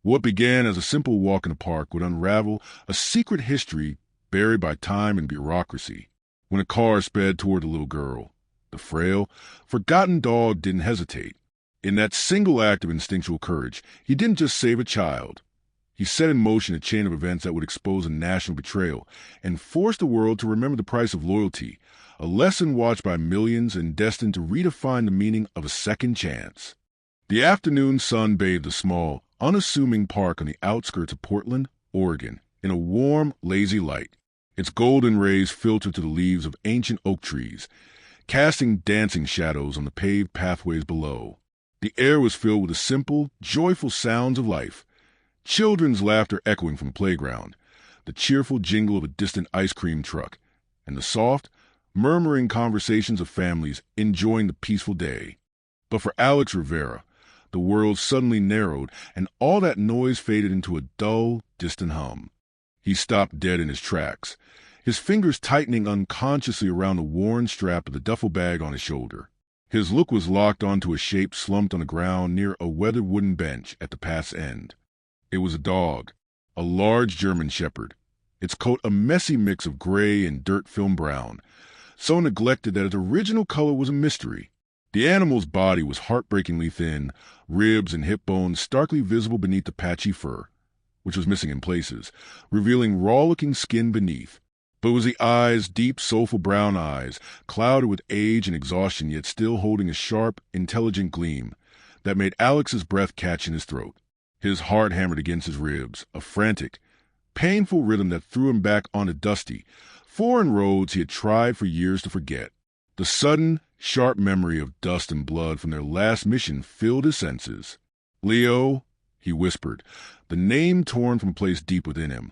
What began as a simple walk in the park would unravel a secret history buried by time and bureaucracy. When a car sped toward the little girl, the frail, forgotten dog didn't hesitate. In that single act of instinctual courage, he didn't just save a child. He set in motion a chain of events that would expose a national betrayal and force the world to remember the price of loyalty, a lesson watched by millions and destined to redefine the meaning of a second chance. The afternoon sun bathed the small, unassuming park on the outskirts of Portland, Oregon, in a warm, lazy light. Its golden rays filtered through the leaves of ancient oak trees, casting dancing shadows on the paved pathways below. The air was filled with the simple, joyful sounds of life. Children's laughter echoing from the playground, the cheerful jingle of a distant ice cream truck, and the soft, murmuring conversations of families enjoying the peaceful day. But for Alex Rivera, the world suddenly narrowed, and all that noise faded into a dull, distant hum. He stopped dead in his tracks, his fingers tightening unconsciously around the worn strap of the duffel bag on his shoulder. His look was locked onto a shape slumped on the ground near a weathered wooden bench at the path's end. It was a dog, a large German shepherd, its coat a messy mix of gray and dirt-film brown, so neglected that its original color was a mystery. The animal's body was heartbreakingly thin, ribs and hip bones starkly visible beneath the patchy fur, which was missing in places, revealing raw-looking skin beneath. But it was the eyes, deep, soulful brown eyes, clouded with age and exhaustion yet still holding a sharp, intelligent gleam, that made Alex's breath catch in his throat. His heart hammered against his ribs, a frantic, painful rhythm that threw him back onto dusty, foreign roads he had tried for years to forget. The sudden, sharp memory of dust and blood from their last mission filled his senses. "Leo," he whispered, the name torn from a place deep within him,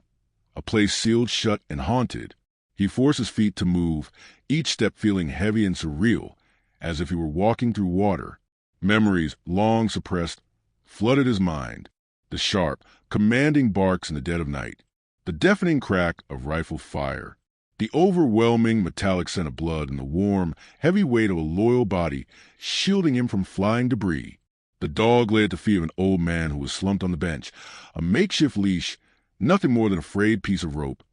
a place sealed shut and haunted. He forced his feet to move, each step feeling heavy and surreal, as if he were walking through water. Memories, long suppressed, flooded his mind. The sharp, commanding barks in the dead of night, the deafening crack of rifle fire, the overwhelming metallic scent of blood and the warm, heavy weight of a loyal body shielding him from flying debris. The dog lay at the feet of an old man who was slumped on the bench, a makeshift leash, nothing more than a frayed piece of rope,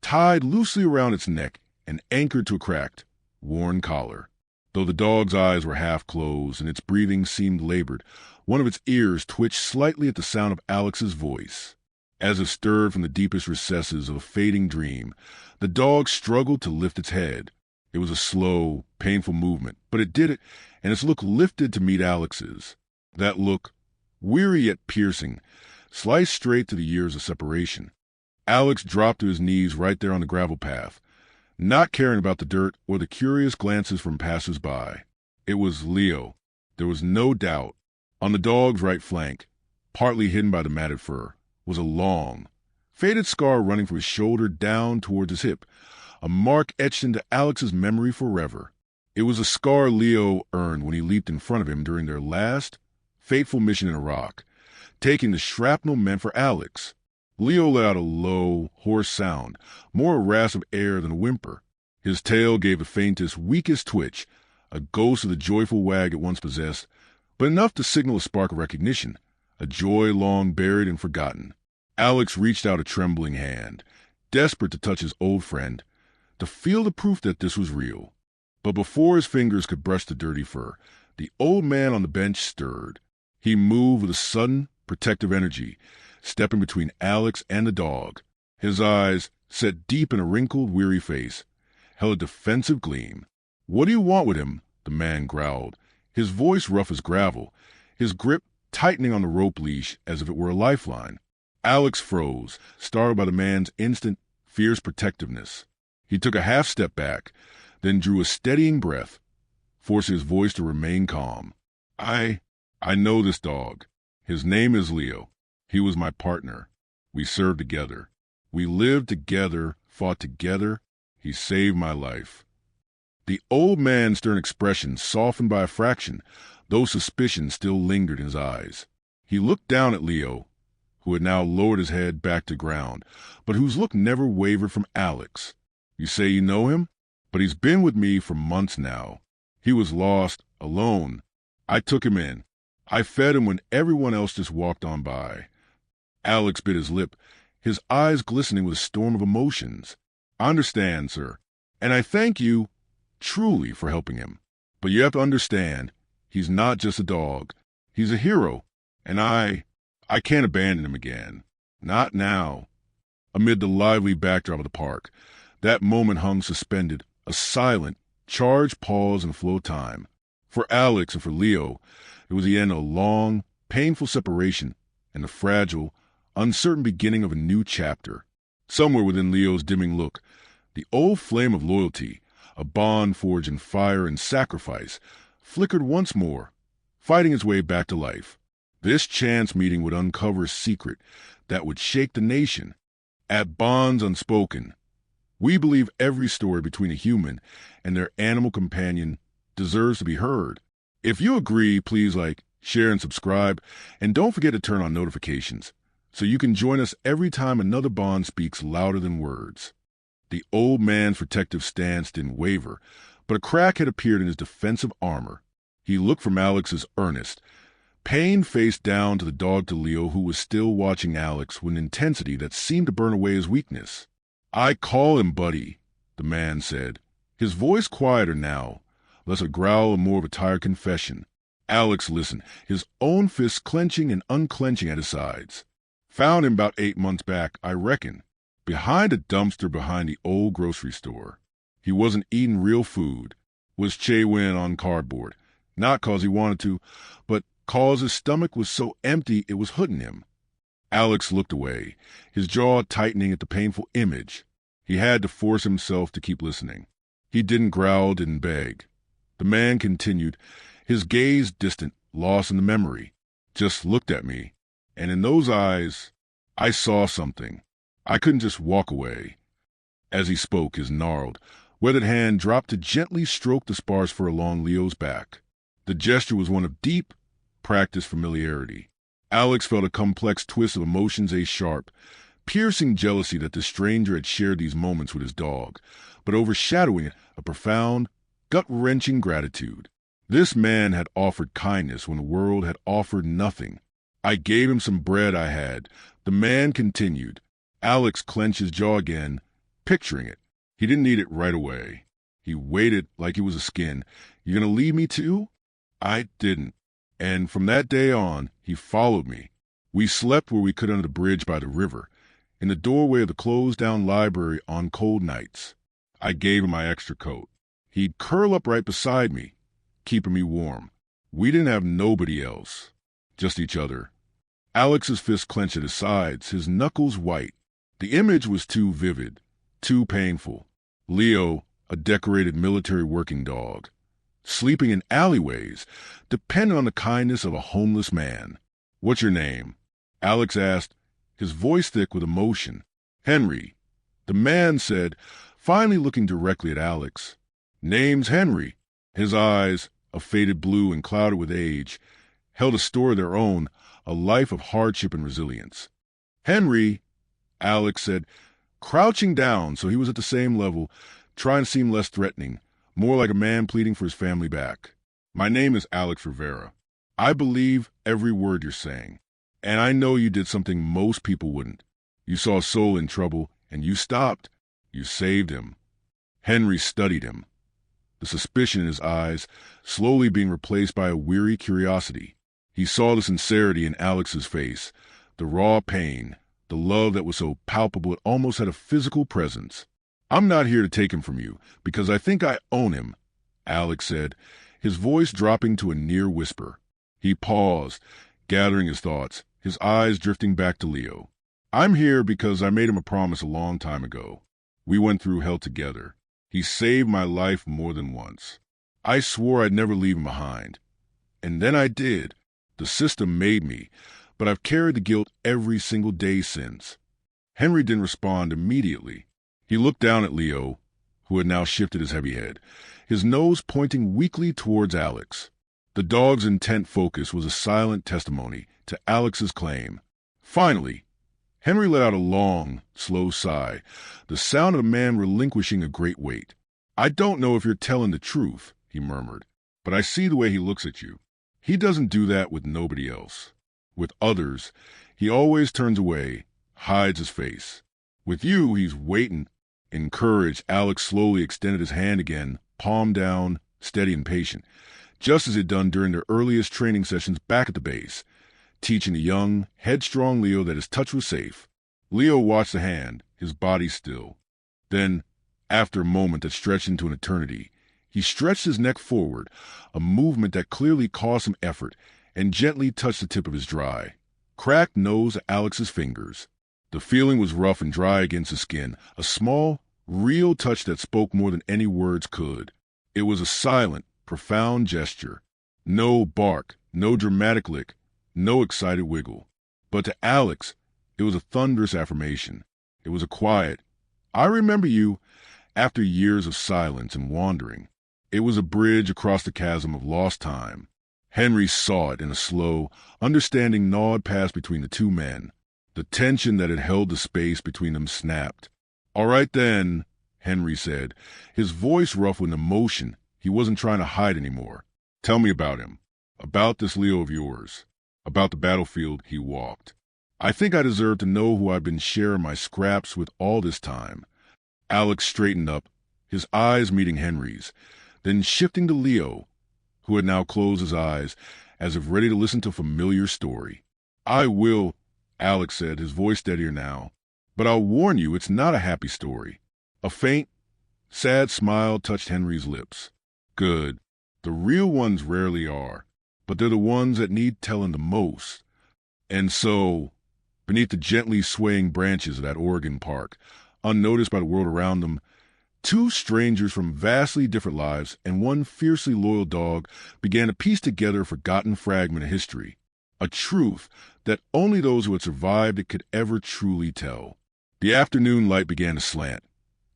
tied loosely around its neck and anchored to a cracked, worn collar. Though the dog's eyes were half closed and its breathing seemed labored, one of its ears twitched slightly at the sound of Alex's voice. As if stirred from the deepest recesses of a fading dream, the dog struggled to lift its head. It was a slow, painful movement, but it did it, and its look lifted to meet Alex's. That look, weary yet piercing, sliced straight to the years of separation. Alex dropped to his knees right there on the gravel path, not caring about the dirt or the curious glances from passers-by. It was Leo. There was no doubt. On the dog's right flank, partly hidden by the matted fur, was a long, faded scar running from his shoulder down towards his hip, a mark etched into Alex's memory forever. It was a scar Leo earned when he leaped in front of him during their last, fateful mission in Iraq, taking the shrapnel meant for Alex. Leo let out a low, hoarse sound, more a rasp of air than a whimper. His tail gave the faintest, weakest twitch, a ghost of the joyful wag it once possessed, but enough to signal a spark of recognition, a joy long buried and forgotten. Alex reached out a trembling hand, desperate to touch his old friend, to feel the proof that this was real. But before his fingers could brush the dirty fur, the old man on the bench stirred. He moved with a sudden, protective energy, stepping between Alex and the dog. His eyes, set deep in a wrinkled, weary face, held a defensive gleam. "What do you want with him?" the man growled, his voice rough as gravel, his grip tightening on the rope leash as if it were a lifeline. Alex froze, startled by the man's instant, fierce protectiveness. He took a half step back, then drew a steadying breath, forcing his voice to remain calm. I know this dog. His name is Leo. He was my partner. We served together. We lived together, fought together. He saved my life." The old man's stern expression softened by a fraction, though suspicion still lingered in his eyes. He looked down at Leo, who had now lowered his head back to ground, but whose look never wavered from Alex. "You say you know him? But he's been with me for months now. He was lost, alone. I took him in. I fed him when everyone else just walked on by. Alex bit his lip, his eyes glistening with a storm of emotions. I understand, sir, and I thank you, truly, for helping him. But you have to understand, he's not just a dog. He's a hero, and I can't abandon him again. Not now. Amid the lively backdrop of the park, that moment hung suspended, a silent, charged pause in flow time. For Alex and for Leo, it was the end of a long, painful separation and the fragile, uncertain beginning of a new chapter. Somewhere within Leo's dimming look, the old flame of loyalty, a bond forged in fire and sacrifice, flickered once more, fighting its way back to life. This chance meeting would uncover a secret that would shake the nation. At Bonds Unspoken, we believe every story between a human and their animal companion deserves to be heard. If you agree, please like, share, and subscribe, and don't forget to turn on notifications so you can join us every time another bond speaks louder than words. The old man's protective stance didn't waver, but a crack had appeared in his defensive armor. He looked from Alex as earnest, pain face down to the dog to Leo, who was still watching Alex with an intensity that seemed to burn away his weakness. I call him Buddy, the man said, his voice quieter now, less a growl and more of a tired confession. Alex listened, his own fists clenching and unclenching at his sides. Found him about 8 months back, I reckon, behind a dumpster behind the old grocery store. He wasn't eating real food, was sewn on cardboard, not 'cause he wanted to, but 'cause his stomach was so empty it was hurting him. Alex looked away, his jaw tightening at the painful image. He had to force himself to keep listening. He didn't growl, didn't beg. The man continued, his gaze distant, lost in the memory. Just looked at me, and in those eyes, I saw something. I couldn't just walk away. As he spoke, his gnarled, weathered hand dropped to gently stroke the sparse fur along Leo's back. The gesture was one of deep, practiced familiarity. Alex felt a complex twist of emotions, a sharp, piercing jealousy that the stranger had shared these moments with his dog, but overshadowing it, a profound, gut-wrenching gratitude. This man had offered kindness when the world had offered nothing. I gave him some bread I had, the man continued. Alex clenched his jaw again, picturing it. He didn't need it right away. He waited like he was a skin. You gonna leave me too? I didn't. And from that day on, he followed me. We slept where we could under the bridge by the river, in the doorway of the closed-down library on cold nights. I gave him my extra coat. He'd curl up right beside me, keeping me warm. We didn't have nobody else, just each other. Alex's fists clenched at his sides, his knuckles white. The image was too vivid, too painful. Leo, a decorated military working dog, sleeping in alleyways, dependent on the kindness of a homeless man. What's your name? Alex asked, his voice thick with emotion. Henry, the man said, finally looking directly at Alex. Name's Henry. His eyes, a faded blue and clouded with age, held a story of their own, a life of hardship and resilience. Henry, Alex said, crouching down so he was at the same level, trying to seem less threatening, more like a man pleading for his family back. My name is Alex Rivera. I believe every word you're saying, and I know you did something most people wouldn't. You saw a soul in trouble, and you stopped. You saved him. Henry studied him, the suspicion in his eyes slowly being replaced by a weary curiosity. He saw the sincerity in Alex's face, the raw pain, the love that was so palpable it almost had a physical presence. I'm not here to take him from you, because I think I own him, Alex said, his voice dropping to a near whisper. He paused, gathering his thoughts, his eyes drifting back to Leo. I'm here because I made him a promise a long time ago. We went through hell together. He saved my life more than once. I swore I'd never leave him behind. And then I did. The system made me, but I've carried the guilt every single day since. Henry didn't respond immediately. He looked down at Leo, who had now shifted his heavy head, his nose pointing weakly towards Alex. The dog's intent focus was a silent testimony to Alex's claim. Finally, Henry let out a long, slow sigh, the sound of a man relinquishing a great weight. I don't know if you're telling the truth, he murmured, but I see the way he looks at you. He doesn't do that with nobody else. With others, He always turns away, hides his face. With you, he's waiting. Encouraged, Alex slowly extended his hand again, palm down, steady and patient, just as he'd done during their earliest training sessions back at the base, teaching the young, headstrong Leo that his touch was safe. Leo watched the hand, his body still. Then, after a moment that stretched into an eternity, he stretched his neck forward, a movement that clearly cost him effort, and gently touched the tip of his dry, cracked nose of Alex's fingers. The feeling was rough and dry against his skin, a small, real touch that spoke more than any words could. It was a silent, profound gesture. No bark, no dramatic lick, no excited wiggle. But to Alex, it was a thunderous affirmation. It was a quiet, "I remember you," after years of silence and wandering. It was a bridge across the chasm of lost time. Henry saw it in a slow, understanding nod pass between the two men. The tension that had held the space between them snapped. "All right then," Henry said, his voice rough with emotion he wasn't trying to hide anymore. "Tell me about him. About this Leo of yours. About the battlefield he walked. I think I deserve to know who I've been sharing my scraps with all this time." Alex straightened up, his eyes meeting Henry's, then shifting to Leo, who had now closed his eyes, as if ready to listen to a familiar story. "I will," Alex said, his voice steadier now. "But I'll warn you, it's not a happy story." A faint, sad smile touched Henry's lips. "Good. The real ones rarely are, but they're the ones that need telling the most." And so, beneath the gently swaying branches of that Oregon park, unnoticed by the world around them, two strangers from vastly different lives and one fiercely loyal dog began to piece together a forgotten fragment of history, a truth that only those who had survived it could ever truly tell. The afternoon light began to slant,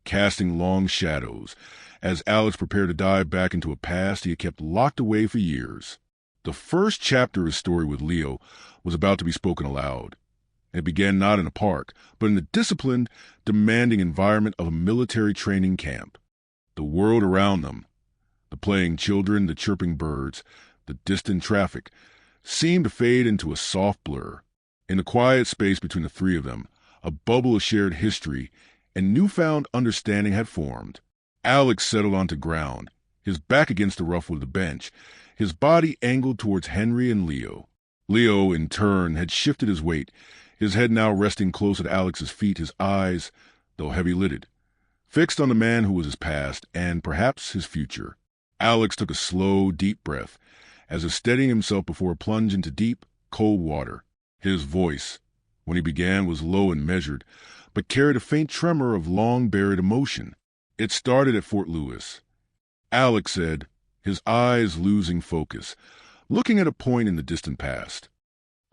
casting long shadows, as Alex prepared to dive back into a past he had kept locked away for years. The first chapter of his story with Leo was about to be spoken aloud. It began not in a park, but in the disciplined, demanding environment of a military training camp. The world around them, the playing children, the chirping birds, the distant traffic, seemed to fade into a soft blur. In the quiet space between the three of them, a bubble of shared history and newfound understanding had formed. Alex settled onto ground, his back against the ruffle of the bench, his body angled towards Henry and Leo. Leo, in turn, had shifted his weight, his head now resting close at Alex's feet, his eyes, though heavy-lidded, fixed on the man who was his past and perhaps his future. Alex took a slow, deep breath, as if steadying himself before a plunge into deep, cold water. His voice, when he began, was low and measured, but carried a faint tremor of long-buried emotion. It started at Fort Lewis. Alex said, his eyes losing focus, looking at a point in the distant past.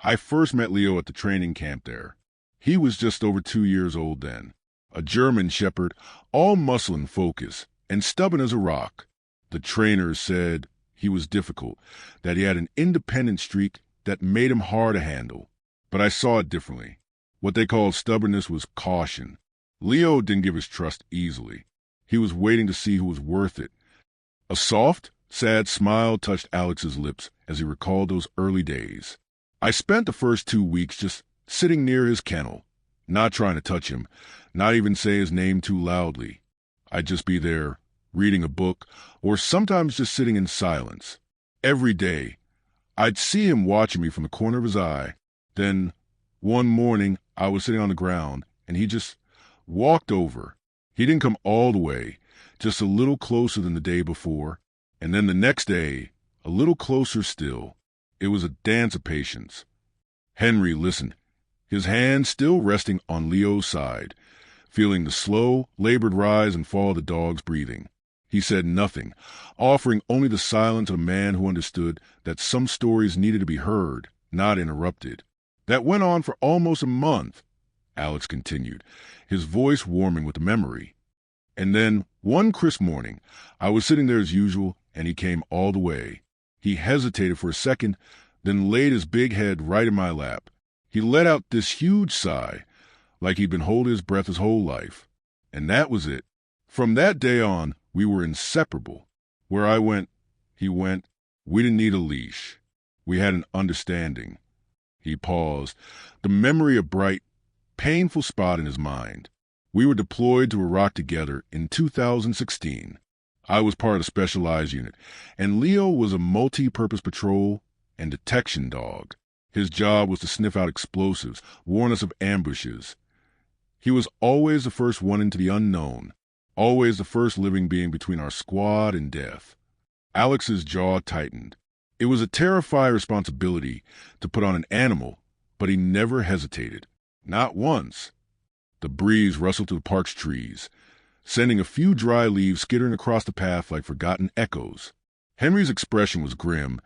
"I first met Leo at the training camp there. He was just over 2 years old then. A German shepherd, all muscle and focus, and stubborn as a rock. The trainers said he was difficult, that he had an independent streak that made him hard to handle. But I saw it differently. What they called stubbornness was caution. Leo didn't give his trust easily. He was waiting to see who was worth it." A soft, sad smile touched Alex's lips as he recalled those early days. "I spent the first 2 weeks just sitting near his kennel, not trying to touch him, not even say his name too loudly. I'd just be there, reading a book, or sometimes just sitting in silence. Every day, I'd see him watching me from the corner of his eye. Then, one morning, I was sitting on the ground, and he just walked over. He didn't come all the way, just a little closer than the day before, and then the next day, a little closer still. It was a dance of patience." Henry listened, his hand still resting on Leo's side, feeling the slow, labored rise and fall of the dog's breathing. He said nothing, offering only the silence of a man who understood that some stories needed to be heard, not interrupted. "That went on for almost a month," Alex continued, his voice warming with the memory. "And then, one crisp morning, I was sitting there as usual, and he came all the way. He hesitated for a second, then laid his big head right in my lap. He let out this huge sigh, like he'd been holding his breath his whole life. And that was it. From that day on, we were inseparable. Where I went, he went. We didn't need a leash. We had an understanding." He paused, the memory a bright, painful spot in his mind. We were deployed to Iraq together in 2016. I was part of the specialized unit, and Leo was a multi-purpose patrol and detection dog. His job was to sniff out explosives, warn us of ambushes. He was always the first one into the unknown, always the first living being between our squad and death. Alex's jaw tightened. It was a terrifying responsibility to put on an animal, but he never hesitated. Not once. The breeze rustled through the park's trees, sending a few dry leaves skittering across the path like forgotten echoes. Henry's expression was grim,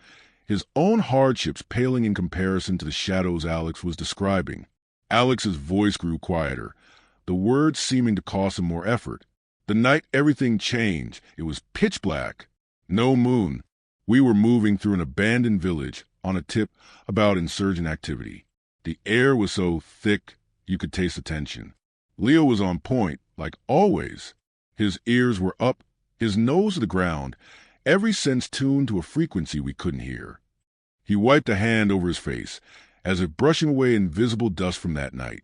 his own hardships paling in comparison to the shadows Alex was describing. Alex's voice grew quieter, the words seeming to cost him more effort. The night everything changed. It was pitch black. No moon. We were moving through an abandoned village on a tip about insurgent activity. The air was so thick you could taste the tension. Leo was on point, like always. His ears were up, his nose to the ground, every sense tuned to a frequency we couldn't hear. He wiped a hand over his face, as if brushing away invisible dust from that night.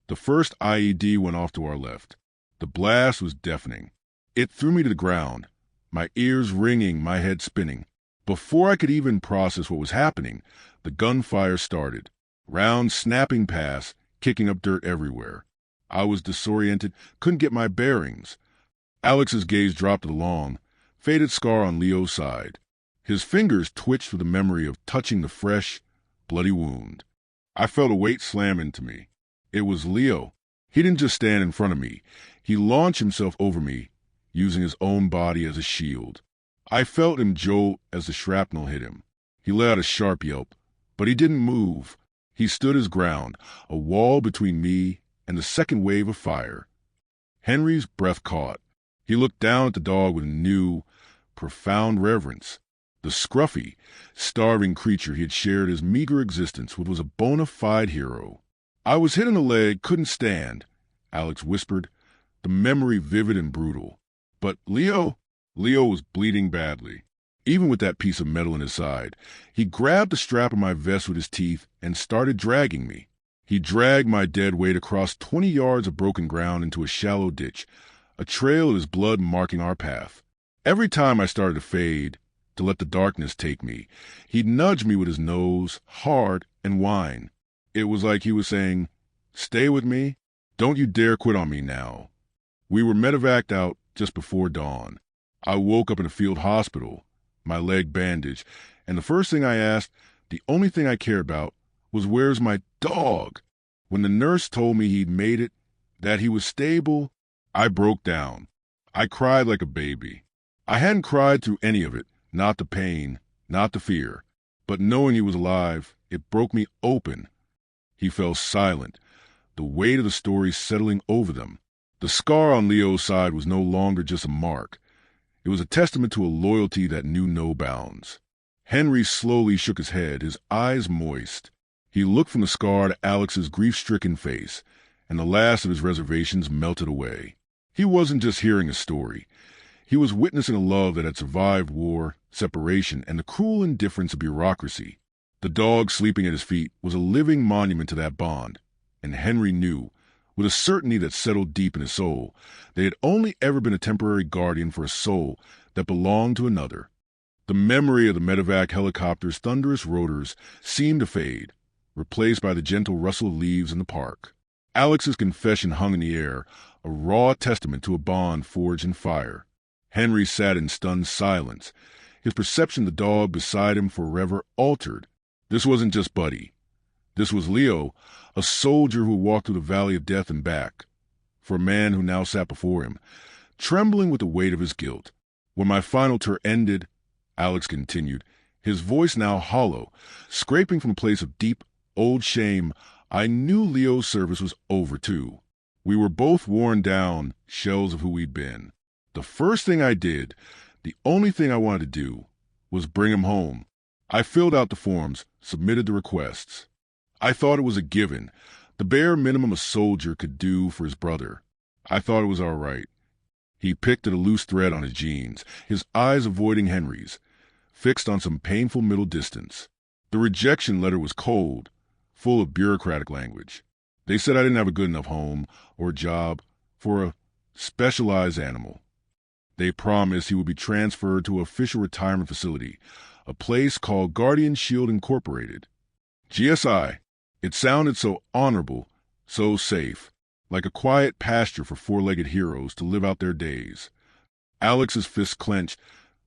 The first IED went off to our left. The blast was deafening. It threw me to the ground, my ears ringing, my head spinning. Before I could even process what was happening, the gunfire started. Rounds snapping past, kicking up dirt everywhere. I was disoriented, couldn't get my bearings. Alex's gaze dropped to the long, faded scar on Leo's side. His fingers twitched with the memory of touching the fresh, bloody wound. I felt a weight slam into me. It was Leo. He didn't just stand in front of me. He launched himself over me, using his own body as a shield. I felt him jolt as the shrapnel hit him. He let out a sharp yelp, but he didn't move. He stood his ground, a wall between me and the second wave of fire. Henry's breath caught. He looked down at the dog with new, profound reverence. The scruffy, starving creature he had shared his meager existence with was a bona fide hero. I was hit in the leg, couldn't stand, Alex whispered, the memory vivid and brutal. But Leo was bleeding badly. Even with that piece of metal in his side, he grabbed the strap of my vest with his teeth and started dragging me. He dragged my dead weight across 20 yards of broken ground into a shallow ditch, a trail of his blood marking our path. Every time I started to fade, to let the darkness take me, he'd nudge me with his nose, hard, and whine. It was like he was saying, "Stay with me. Don't you dare quit on me now." We were medevaced out just before dawn. I woke up in a field hospital, my leg bandaged, and the first thing I asked, the only thing I cared about, was where's my dog? When the nurse told me he'd made it, that he was stable, I broke down. I cried like a baby. I hadn't cried through any of it, not the pain, not the fear, but knowing he was alive, it broke me open. He fell silent, the weight of the story settling over them. The scar on Leo's side was no longer just a mark. It was a testament to a loyalty that knew no bounds. Henry slowly shook his head, his eyes moist. He looked from the scar to Alex's grief-stricken face, and the last of his reservations melted away. He wasn't just hearing a story. He was witnessing a love that had survived war, separation, and the cruel indifference of bureaucracy. The dog sleeping at his feet was a living monument to that bond, and Henry knew, with a certainty that settled deep in his soul, they had only ever been a temporary guardian for a soul that belonged to another. The memory of the medevac helicopter's thunderous rotors seemed to fade, replaced by the gentle rustle of leaves in the park. Alex's confession hung in the air, a raw testament to a bond forged in fire. Henry sat in stunned silence, his perception of the dog beside him forever altered. This wasn't just Buddy. This was Leo, a soldier who walked through the valley of death and back. For a man who now sat before him, trembling with the weight of his guilt. When my final tour ended, Alex continued, his voice now hollow, scraping from a place of deep, old shame, I knew Leo's service was over too. We were both worn down, shells of who we'd been. The first thing I did, the only thing I wanted to do, was bring him home. I filled out the forms, submitted the requests. I thought it was a given, the bare minimum a soldier could do for his brother. I thought it was all right. He picked at a loose thread on his jeans, his eyes avoiding Henry's, fixed on some painful middle distance. The rejection letter was cold, full of bureaucratic language. They said I didn't have a good enough home or job for a specialized animal. They promised he would be transferred to an official retirement facility, a place called Guardian Shield Incorporated. GSI. It sounded so honorable, so safe, like a quiet pasture for four-legged heroes to live out their days. Alex's fists clenched,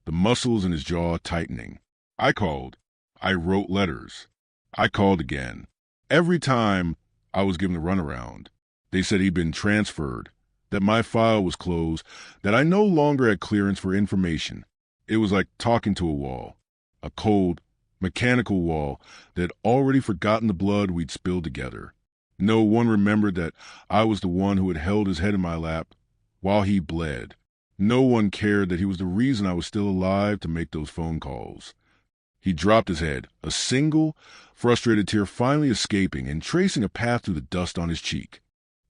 the muscles in his jaw tightening. I called. I wrote letters. I called again. Every time I was given the runaround. They said he'd been transferred, that my file was closed, that I no longer had clearance for information. It was like talking to a wall, a cold, mechanical wall that had already forgotten the blood we'd spilled together. No one remembered that I was the one who had held his head in my lap while he bled. No one cared that he was the reason I was still alive to make those phone calls. He dropped his head, a single, frustrated tear finally escaping and tracing a path through the dust on his cheek.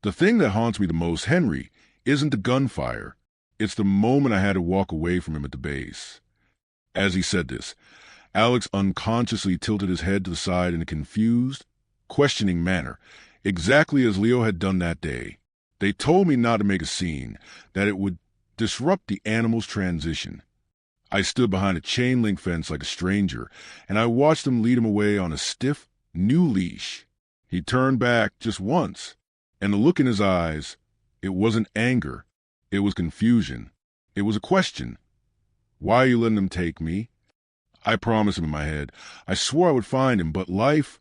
The thing that haunts me the most, Henry, isn't the gunfire. It's the moment I had to walk away from him at the base. As he said this, Alex unconsciously tilted his head to the side in a confused, questioning manner, exactly as Leo had done that day. They told me not to make a scene, that it would disrupt the animal's transition. I stood behind a chain-link fence like a stranger, and I watched them lead him away on a stiff, new leash. He turned back just once, and the look in his eyes, it wasn't anger, it was confusion. It was a question. Why are you letting them take me? I promised him in my head. I swore I would find him, but life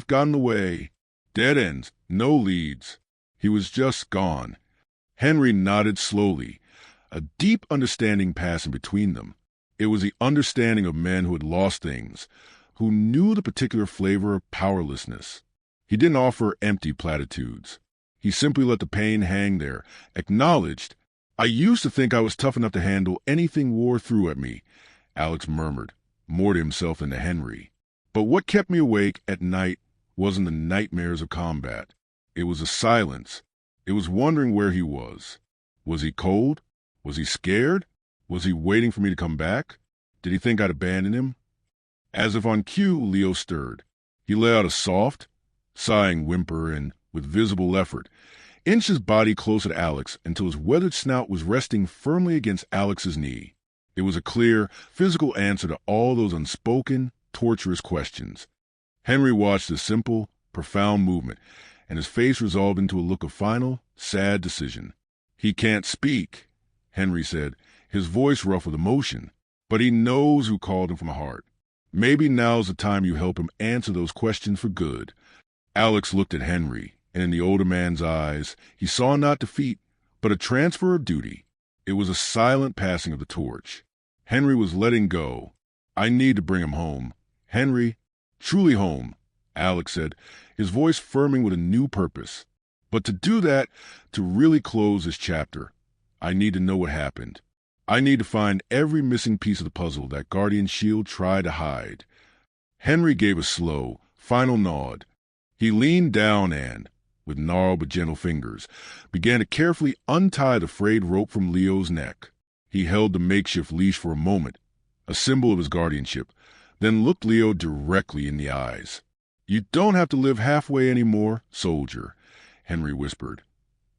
got in the way. Dead ends, no leads. He was just gone. Henry nodded slowly, a deep understanding passing between them. It was the understanding of men who had lost things, who knew the particular flavor of powerlessness. He didn't offer empty platitudes. He simply let the pain hang there, acknowledged. I used to think I was tough enough to handle anything war threw at me, Alex murmured, more to himself than to Henry. But what kept me awake at night wasn't the nightmares of combat. It was the silence. It was wondering where he was. Was he cold? Was he scared? Was he waiting for me to come back? Did he think I'd abandon him? As if on cue, Leo stirred. He let out a soft, sighing whimper and, with visible effort, inched his body closer to Alex until his weathered snout was resting firmly against Alex's knee. It was a clear, physical answer to all those unspoken, torturous questions. Henry watched the simple, profound movement, and his face resolved into a look of final, sad decision. He can't speak, Henry said, his voice rough with emotion, but he knows who called him from the heart. Maybe now's the time you help him answer those questions for good. Alex looked at Henry, and in the older man's eyes, he saw not defeat, but a transfer of duty. It was a silent passing of the torch. Henry was letting go. I need to bring him home. Henry, truly home, Alex said, his voice firming with a new purpose. But to do that, to really close this chapter, I need to know what happened. I need to find every missing piece of the puzzle that Guardian Shield tried to hide. Henry gave a slow, final nod. He leaned down and, with gnarled but gentle fingers, began to carefully untie the frayed rope from Leo's neck. He held the makeshift leash for a moment, a symbol of his guardianship, then looked Leo directly in the eyes. "You don't have to live halfway anymore, soldier," Henry whispered.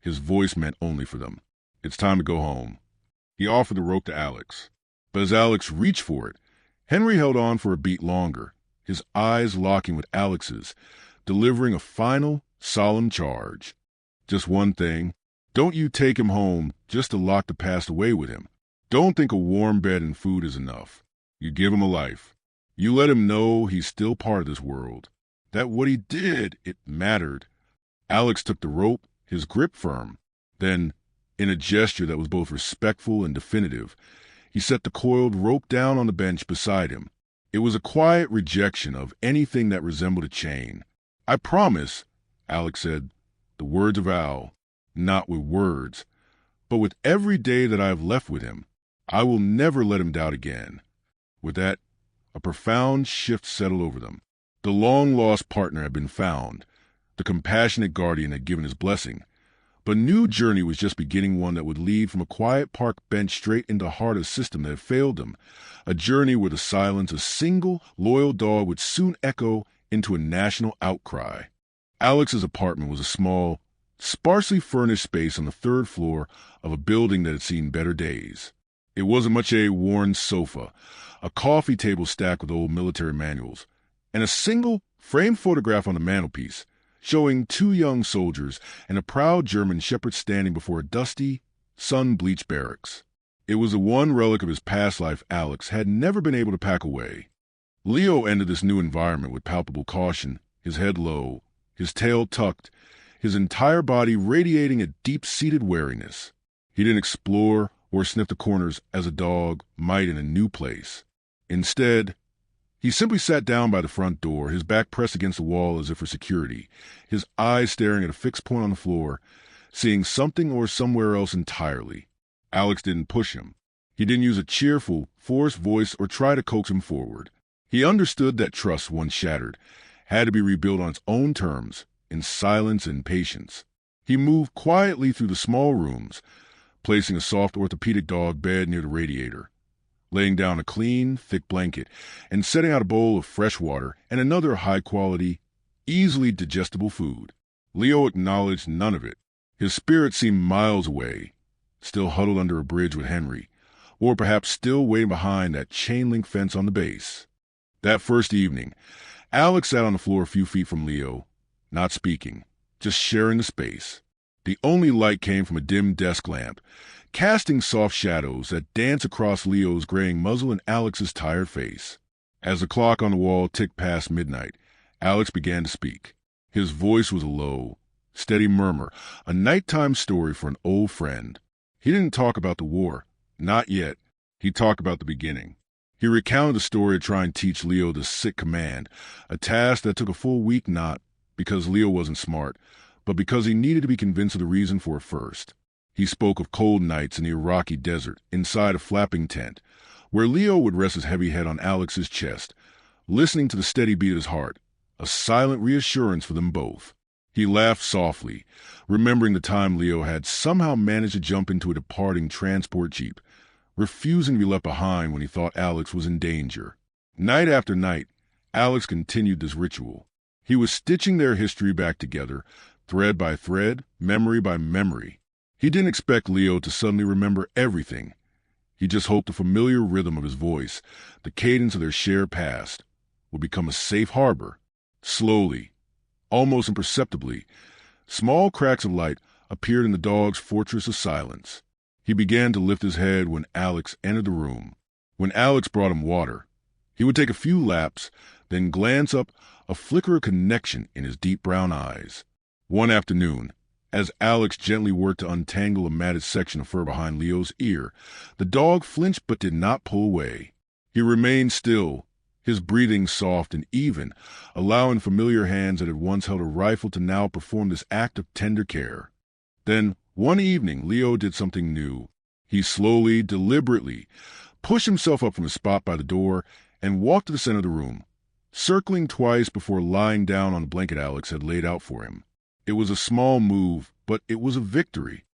His voice meant only for them. "It's time to go home." He offered the rope to Alex. But as Alex reached for it, Henry held on for a beat longer, his eyes locking with Alex's, delivering a final, solemn charge. "Just one thing. Don't you take him home just to lock the past away with him. Don't think a warm bed and food is enough. You give him a life. You let him know he's still part of this world. That what he did, it mattered." Alex took the rope, his grip firm. Then, in a gesture that was both respectful and definitive, he set the coiled rope down on the bench beside him. It was a quiet rejection of anything that resembled a chain. "I promise," Alex said, "the words of vow, not with words, but with every day that I have left with him, I will never let him doubt again." With that, a profound shift settled over them. The long-lost partner had been found. The compassionate guardian had given his blessing. But a new journey was just beginning, one that would lead from a quiet park bench straight into the heart of a system that had failed them. A journey where the silence of a single, loyal dog would soon echo into a national outcry. Alex's apartment was a small, sparsely furnished space on the third floor of a building that had seen better days. It wasn't much. A worn sofa, a coffee table stacked with old military manuals, and a single framed photograph on the mantelpiece showing two young soldiers and a proud German shepherd standing before a dusty, sun-bleached barracks. It was the one relic of his past life Alex had never been able to pack away. Leo entered this new environment with palpable caution, his head low, his tail tucked, his entire body radiating a deep-seated wariness. He didn't explore or sniff the corners as a dog might in a new place. Instead, he simply sat down by the front door, his back pressed against the wall as if for security, his eyes staring at a fixed point on the floor, seeing something or somewhere else entirely. Alex didn't push him. He didn't use a cheerful, forced voice or try to coax him forward. He understood that trust, once shattered, had to be rebuilt on its own terms, in silence and patience. He moved quietly through the small rooms, placing a soft orthopedic dog bed near the radiator, laying down a clean, thick blanket, and setting out a bowl of fresh water and another high-quality, easily digestible food. Leo acknowledged none of it. His spirit seemed miles away, still huddled under a bridge with Henry, or perhaps still waiting behind that chain-link fence on the base. That first evening, Alex sat on the floor a few feet from Leo, not speaking, just sharing the space. The only light came from a dim desk lamp, casting soft shadows that danced across Leo's graying muzzle and Alex's tired face. As the clock on the wall ticked past midnight, Alex began to speak. His voice was a low, steady murmur, a nighttime story for an old friend. He didn't talk about the war, not yet. He talked about the beginning. He recounted the story of trying to teach Leo the sick command, a task that took a full week, not because Leo wasn't smart, but because he needed to be convinced of the reason for it first. He spoke of cold nights in the Iraqi desert, inside a flapping tent, where Leo would rest his heavy head on Alex's chest, listening to the steady beat of his heart, a silent reassurance for them both. He laughed softly, remembering the time Leo had somehow managed to jump into a departing transport jeep, refusing to be left behind when he thought Alex was in danger. Night after night, Alex continued this ritual. He was stitching their history back together, thread by thread, memory by memory. He didn't expect Leo to suddenly remember everything. He just hoped the familiar rhythm of his voice, the cadence of their shared past, would become a safe harbor. Slowly, almost imperceptibly, small cracks of light appeared in the dog's fortress of silence. He began to lift his head when Alex entered the room. When Alex brought him water, he would take a few laps, then glance up, a flicker of connection in his deep brown eyes. One afternoon, as Alex gently worked to untangle a matted section of fur behind Leo's ear, the dog flinched but did not pull away. He remained still, his breathing soft and even, allowing familiar hands that had once held a rifle to now perform this act of tender care. Then, one evening, Leo did something new. He slowly, deliberately, pushed himself up from his spot by the door and walked to the center of the room, circling twice before lying down on the blanket Alex had laid out for him. It was a small move, but it was a victory.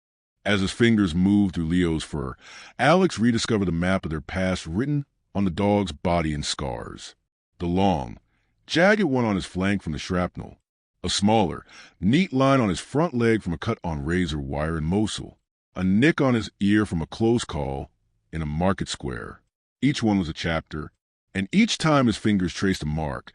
As his fingers moved through Leo's fur, Alex rediscovered the map of their past written on the dog's body in scars. The long, jagged one on his flank from the shrapnel, a smaller, neat line on his front leg from a cut on razor wire in Mosul, a nick on his ear from a close call in a market square. Each one was a chapter, and each time his fingers traced a mark,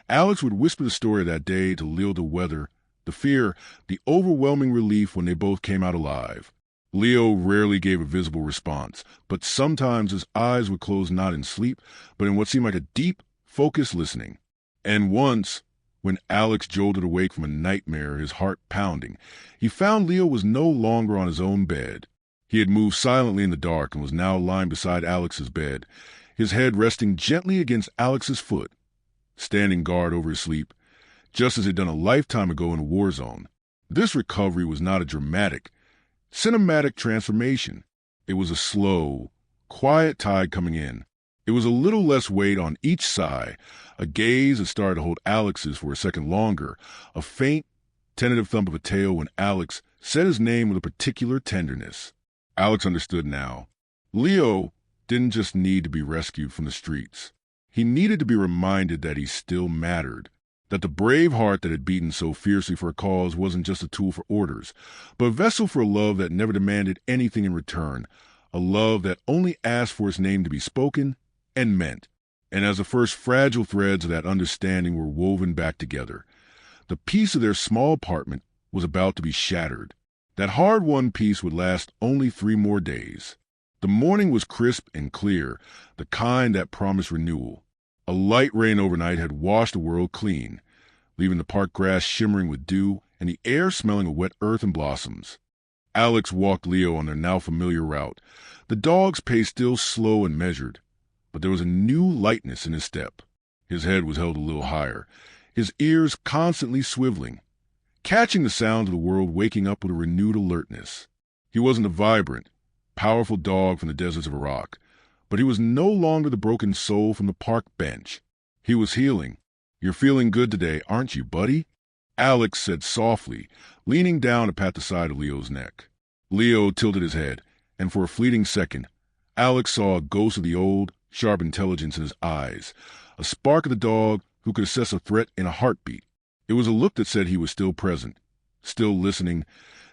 Alex would whisper the story of that day to Leo, the weather, the fear, the overwhelming relief when they both came out alive. Leo rarely gave a visible response, but sometimes his eyes would close not in sleep, but in what seemed like a deep, focused listening. And once, when Alex jolted awake from a nightmare, his heart pounding, he found Leo was no longer on his own bed. He had moved silently in the dark and was now lying beside Alex's bed, his head resting gently against Alex's foot, standing guard over his sleep, just as he'd done a lifetime ago in a war zone. This recovery was not a dramatic, cinematic transformation. It was a slow, quiet tide coming in. It was a little less weight on each sigh, a gaze that started to hold Alex's for a second longer, a faint, tentative thump of a tail when Alex said his name with a particular tenderness. Alex understood now. Leo didn't just need to be rescued from the streets. He needed to be reminded that he still mattered, That the brave heart that had beaten so fiercely for a cause wasn't just a tool for orders, but a vessel for a love that never demanded anything in return, a love that only asked for its name to be spoken and meant. And as the first fragile threads of that understanding were woven back together, the peace of their small apartment was about to be shattered. That hard-won peace would last only 3 more days. The morning was crisp and clear, the kind that promised renewal. A light rain overnight had washed the world clean, leaving the park grass shimmering with dew and the air smelling of wet earth and blossoms. Alex walked Leo on their now familiar route, the dog's pace still slow and measured, but there was a new lightness in his step. His head was held a little higher, his ears constantly swiveling, catching the sounds of the world waking up with a renewed alertness. He wasn't a vibrant, powerful dog from the deserts of Iraq, but he was no longer the broken soul from the park bench. He was healing. "You're feeling good today, aren't you, buddy?" Alex said softly, leaning down to pat the side of Leo's neck. Leo tilted his head, and for a fleeting second, Alex saw a ghost of the old, sharp intelligence in his eyes, a spark of the dog who could assess a threat in a heartbeat. It was a look that said he was still present, still listening,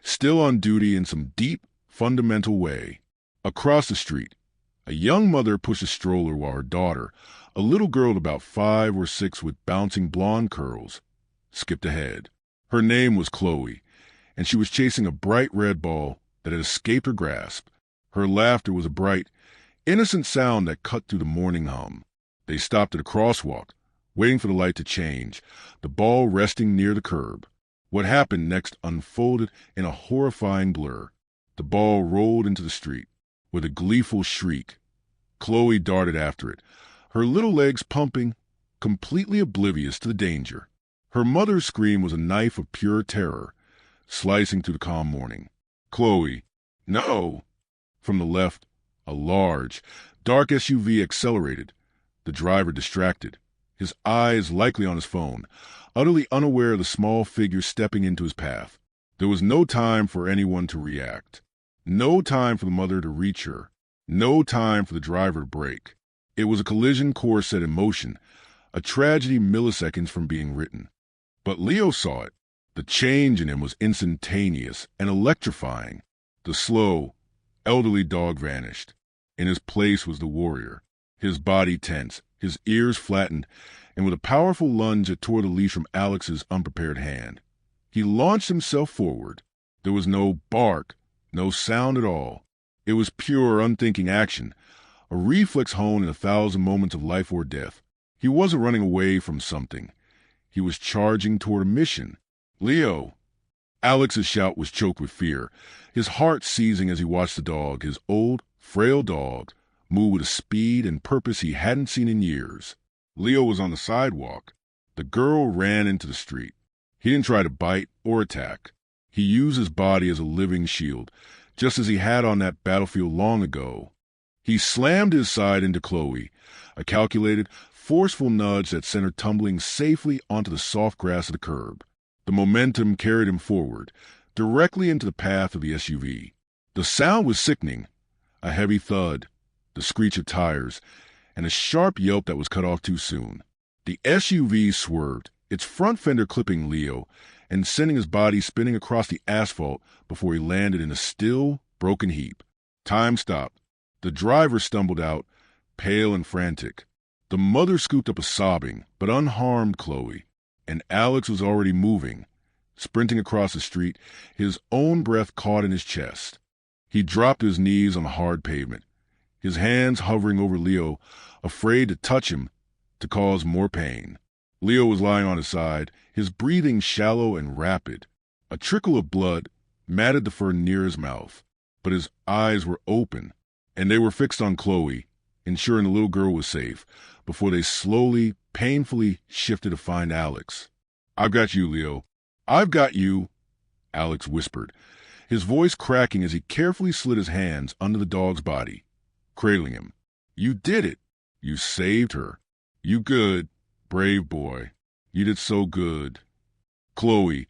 still on duty in some deep, fundamental way. Across the street, a young mother pushed a stroller while her daughter, a little girl about 5 or 6 with bouncing blonde curls, skipped ahead. Her name was Chloe, and she was chasing a bright red ball that had escaped her grasp. Her laughter was a bright, innocent sound that cut through the morning hum. They stopped at a crosswalk, waiting for the light to change, the ball resting near the curb. What happened next unfolded in a horrifying blur. The ball rolled into the street. With a gleeful shriek, Chloe darted after it, her little legs pumping, completely oblivious to the danger. Her mother's scream was a knife of pure terror, slicing through the calm morning. "Chloe, no!" From the left, a large, dark SUV accelerated, the driver distracted, his eyes likely on his phone, utterly unaware of the small figure stepping into his path. There was no time for anyone to react. No time for the mother to reach her. No time for the driver to brake. It was a collision course set in motion, a tragedy milliseconds from being written. But Leo saw it. The change in him was instantaneous and electrifying. The slow, elderly dog vanished. In his place was the warrior, his body tense, his ears flattened, and with a powerful lunge it tore the leash from Alex's unprepared hand. He launched himself forward. There was no bark, no sound at all. It was pure, unthinking action, a reflex honed in 1,000 moments of life or death. He wasn't running away from something. He was charging toward a mission. "Leo!" Alex's shout was choked with fear, his heart seizing as he watched the dog, his old, frail dog, move with a speed and purpose he hadn't seen in years. Leo was on the sidewalk. The girl ran into the street. He didn't try to bite or attack. He used his body as a living shield, just as he had on that battlefield long ago. He slammed his side into Chloe, a calculated, forceful nudge that sent her tumbling safely onto the soft grass of the curb. The momentum carried him forward, directly into the path of the SUV. The sound was sickening, a heavy thud, the screech of tires, and a sharp yelp that was cut off too soon. The SUV swerved, its front fender clipping Leo and sending his body spinning across the asphalt before he landed in a still, broken heap. Time stopped. The driver stumbled out, pale and frantic. The mother scooped up a sobbing but unharmed Chloe, and Alex was already moving, sprinting across the street, his own breath caught in his chest. He dropped to his knees on the hard pavement, his hands hovering over Leo, afraid to touch him, to cause more pain. Leo was lying on his side, his breathing shallow and rapid. A trickle of blood matted the fur near his mouth, but his eyes were open, and they were fixed on Chloe, ensuring the little girl was safe, before they slowly, painfully shifted to find Alex. "I've got you, Leo. I've got you," Alex whispered, his voice cracking as he carefully slid his hands under the dog's body, cradling him. "You did it. You saved her. You good, brave boy. You did so good." Chloe,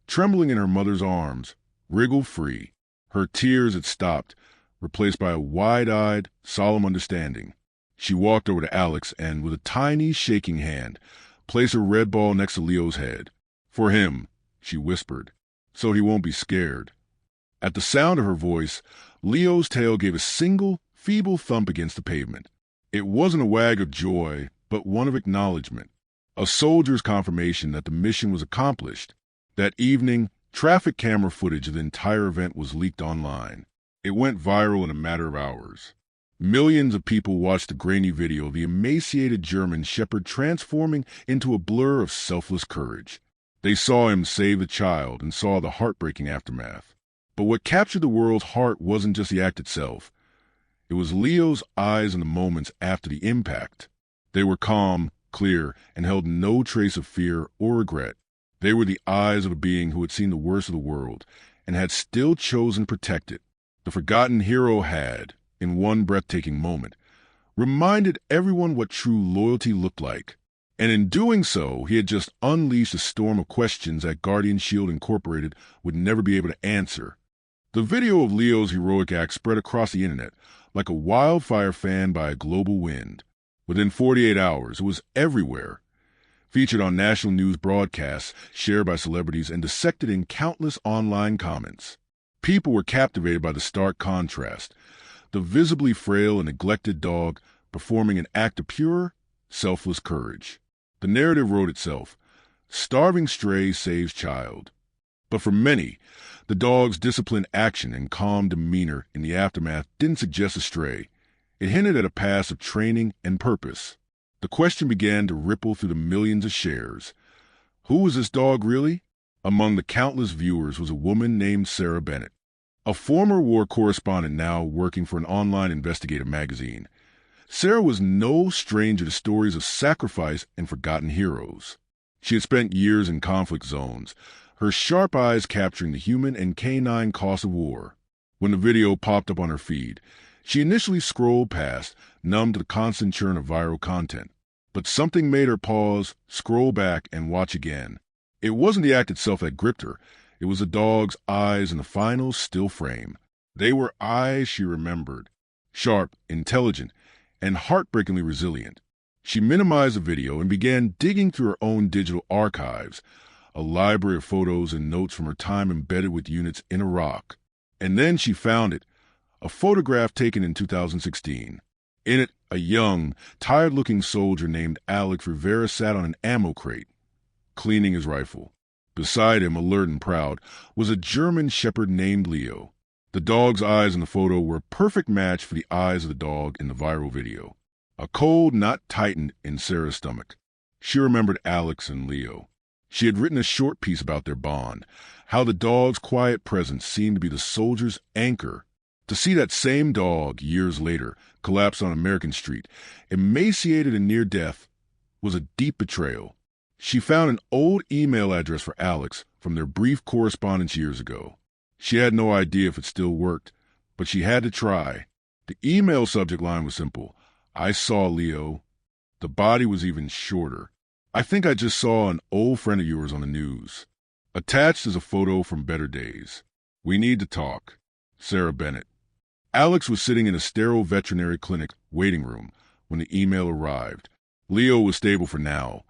trembling in her mother's arms, wriggled free. Her tears had stopped, replaced by a wide-eyed, solemn understanding. She walked over to Alex and, with a tiny, shaking hand, Place her red ball next to Leo's head. For him, she whispered, so he won't be scared. At the sound of her voice, Leo's tail gave a single, feeble thump against the pavement. It wasn't a wag of joy, but one of acknowledgement. A soldier's confirmation that the mission was accomplished. That evening, traffic camera footage of the entire event was leaked online. It went viral in a matter of hours. Millions of people watched the grainy video of the emaciated German shepherd transforming into a blur of selfless courage. They saw him save the child and saw the heartbreaking aftermath. But what captured the world's heart wasn't just the act itself. It was Leo's eyes in the moments after the impact. They were calm, clear, and held no trace of fear or regret. They were the eyes of a being who had seen the worst of the world and had still chosen to protect it. The forgotten hero had, in one breathtaking moment, reminded everyone what true loyalty looked like. And in doing so, he had just unleashed a storm of questions that Guardian Shield Incorporated would never be able to answer. The video of Leo's heroic act spread across the internet like a wildfire fanned by a global wind. Within 48 hours, it was everywhere. Featured on national news broadcasts, shared by celebrities, and dissected in countless online comments. People were captivated by the stark contrast. The visibly frail and neglected dog performing an act of pure, selfless courage. The narrative wrote itself. Starving stray saves child. But for many, the dog's disciplined action and calm demeanor in the aftermath didn't suggest a stray. It hinted at a past of training and purpose. The question began to ripple through the millions of shares. Who was this dog really? Among the countless viewers was a woman named Sarah Bennett, a former war correspondent now working for an online investigative magazine. Sarah was no stranger to stories of sacrifice and forgotten heroes. She had spent years in conflict zones, her sharp eyes capturing the human and canine cost of war. When the video popped up on her feed, she initially scrolled past, numb to the constant churn of viral content. But something made her pause, scroll back, and watch again. It wasn't the act itself that gripped her. It was the dog's eyes in the final still frame. They were eyes she remembered. Sharp, intelligent, and heartbreakingly resilient. She minimized the video and began digging through her own digital archives, a library of photos and notes from her time embedded with units in Iraq. And then she found it, a photograph taken in 2016. In it, a young, tired-looking soldier named Alex Rivera sat on an ammo crate, cleaning his rifle. Beside him, alert and proud, was a German shepherd named Leo. The dog's eyes in the photo were a perfect match for the eyes of the dog in the viral video. A cold knot tightened in Sarah's stomach. She remembered Alex and Leo. She had written a short piece about their bond, how the dog's quiet presence seemed to be the soldier's anchor. To see that same dog, years later, collapse on American Street, emaciated and near death, was a deep betrayal. She found an old email address for Alex from their brief correspondence years ago. She had no idea if it still worked, but she had to try. The email subject line was simple. I saw Leo. The body was even shorter. I think I just saw an old friend of yours on the news. Attached is a photo from better days. We need to talk. Sarah Bennett. Alex was sitting in a sterile veterinary clinic waiting room when the email arrived. Leo was stable for now,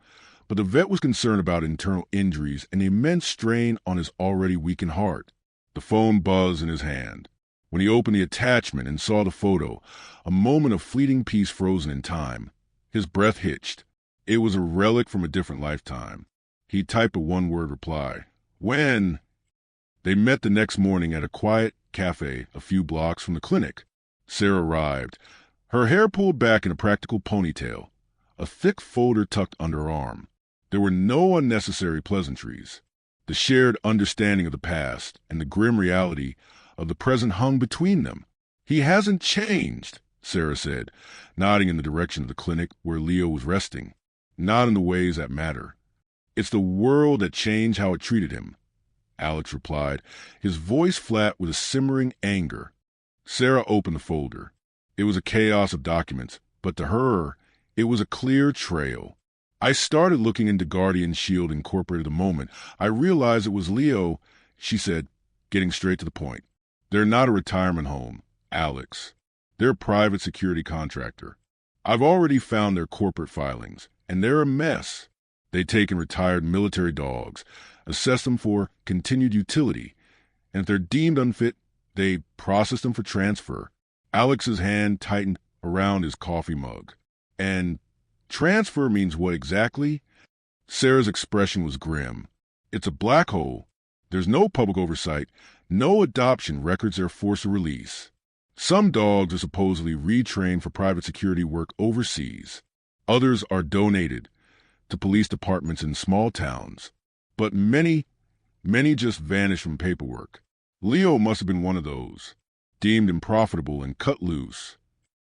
but the vet was concerned about internal injuries and the immense strain on his already weakened heart. The phone buzzed in his hand. When he opened the attachment and saw the photo, a moment of fleeting peace frozen in time. His breath hitched. It was a relic from a different lifetime. He typed a one-word reply. When? They met the next morning at a quiet cafe a few blocks from the clinic. Sarah arrived, her hair pulled back in a practical ponytail, a thick folder tucked under her arm. There were no unnecessary pleasantries. The shared understanding of the past and the grim reality of the present hung between them. He hasn't changed, Sarah said, nodding in the direction of the clinic where Leo was resting. Not in the ways that matter. It's the world that changed how it treated him, Alex replied, his voice flat with a simmering anger. Sarah opened the folder. It was a chaos of documents, but to her, it was a clear trail. I started looking into Guardian Shield Incorporated the moment I realized it was Leo, she said, getting straight to the point. They're not a retirement home, Alex. They're a private security contractor. I've already found their corporate filings, and they're a mess. They take in retired military dogs, assess them for continued utility, and if they're deemed unfit, they process them for transfer. Alex's hand tightened around his coffee mug. And transfer means what exactly? Sarah's expression was grim. It's a black hole. There's no public oversight. No adoption records their force of release. Some dogs are supposedly retrained for private security work overseas. Others are donated to police departments in small towns. But many just vanish from paperwork. Leo must have been one of those, deemed unprofitable and cut loose.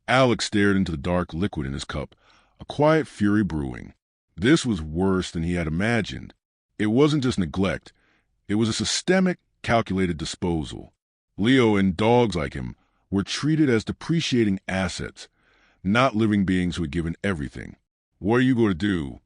Alex stared into the dark liquid in his cup, a quiet fury brewing. This was worse than he had imagined. It wasn't just neglect. It was a systemic, calculated disposal. Leo and dogs like him were treated as depreciating assets, not living beings who had given everything. "What are you going to do?"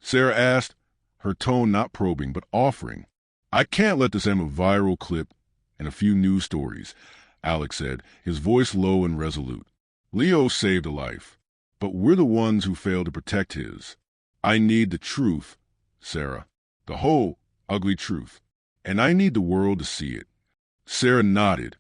Sarah asked, her tone not probing but offering. "I can't let this end with a viral clip and a few news stories," Alex said, his voice low and resolute. "Leo saved a life, but we're the ones who failed to protect his. I need the truth, Sarah, the whole ugly truth, and I need the world to see it." Sarah nodded,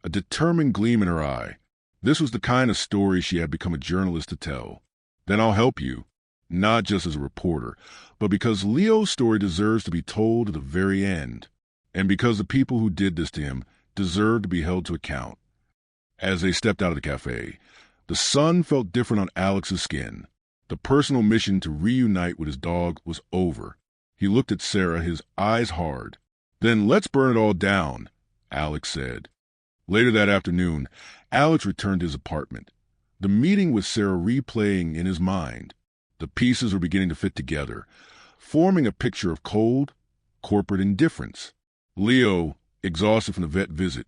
a determined gleam in her eye. This was the kind of story she had become a journalist to tell. "Then I'll help you, not just as a reporter, but because Leo's story deserves to be told to the very end, and because the people who did this to him deserve to be held to account." As they stepped out of the cafe, the sun felt different on Alex's skin. The personal mission to reunite with his dog was over. He looked at Sarah, his eyes hard. "Then let's burn it all down," Alex said. Later that afternoon, Alex returned to his apartment, the meeting with Sarah replaying in his mind. The pieces were beginning to fit together, forming a picture of cold, corporate indifference. Leo, exhausted from the vet visit,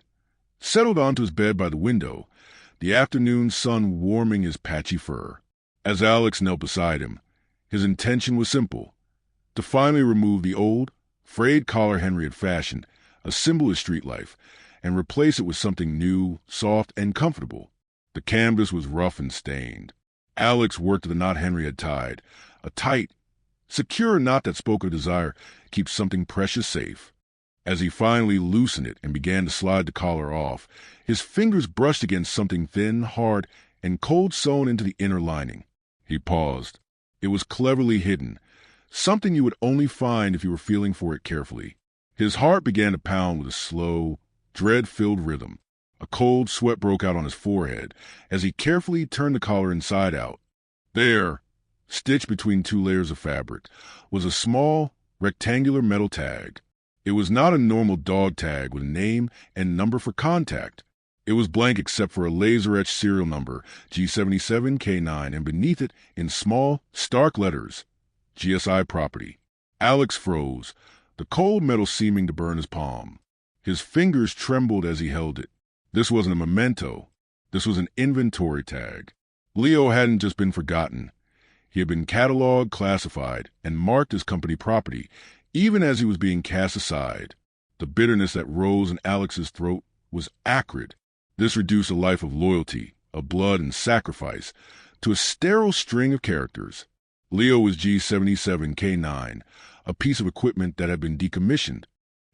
settled onto his bed by the window, the afternoon sun warming his patchy fur. As Alex knelt beside him, his intention was simple: to finally remove the old, frayed collar Henry had fashioned, a symbol of street life, and replace it with something new, soft, and comfortable. The canvas was rough and stained. Alex worked at the knot Henry had tied, a tight, secure knot that spoke of desire to keep something precious safe. As he finally loosened it and began to slide the collar off, his fingers brushed against something thin, hard, and cold sewn into the inner lining. He paused. It was cleverly hidden, something you would only find if you were feeling for it carefully. His heart began to pound with a slow, dread-filled rhythm. A cold sweat broke out on his forehead as he carefully turned the collar inside out. There, stitched between two layers of fabric, was a small, rectangular metal tag. It was not a normal dog tag with a name and number for contact. It was blank except for a laser-etched serial number, G77K9, and beneath it, in small, stark letters, GSI Property. Alex froze, the cold metal seeming to burn his palm. His fingers trembled as he held it. This wasn't a memento. This was an inventory tag. Leo hadn't just been forgotten. He had been cataloged, classified, and marked as company property, even as he was being cast aside. The bitterness that rose in Alex's throat was acrid. This reduced a life of loyalty, of blood and sacrifice, to a sterile string of characters. Leo was G77K9, a piece of equipment that had been decommissioned.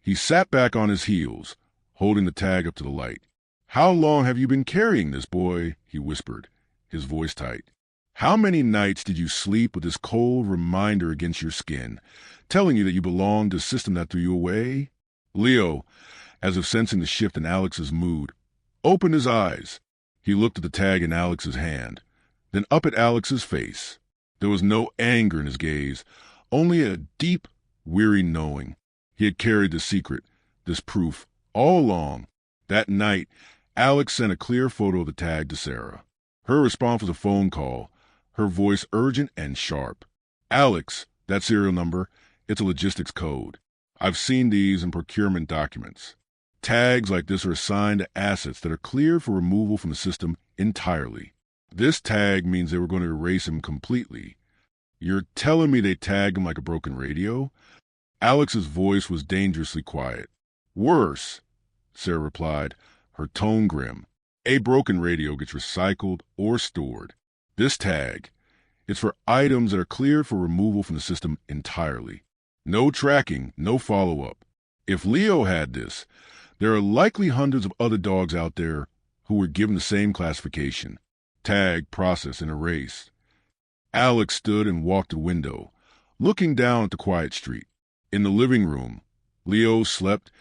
He sat back on his heels, holding the tag up to the light. "How long have you been carrying this, boy?" he whispered, his voice tight. "How many nights did you sleep with this cold reminder against your skin, telling you that you belonged to a system that threw you away?" Leo, as if sensing the shift in Alex's mood, opened his eyes. He looked at the tag in Alex's hand, then up at Alex's face. There was no anger in his gaze, only a deep, weary knowing. He had carried the secret, this proof, all along. That night, Alex sent a clear photo of the tag to Sarah. Her response was a phone call, her voice urgent and sharp. "Alex, that serial number, it's a logistics code. I've seen these in procurement documents. Tags like this are assigned to assets that are cleared for removal from the system entirely. This tag means they were going to erase him completely. You're telling me they tagged him like a broken radio?" Alex's voice was dangerously quiet. "Worse," Sarah replied, her tone grim. "A broken radio gets recycled or stored. This tag, It's for items that are cleared for removal from the system entirely. No tracking, no follow-up. If Leo had this, there are likely hundreds of other dogs out there who were given the same classification. Tagged, processed, and erased. Alex stood and walked to the window, looking down at the quiet street. In the living room, Leo slept,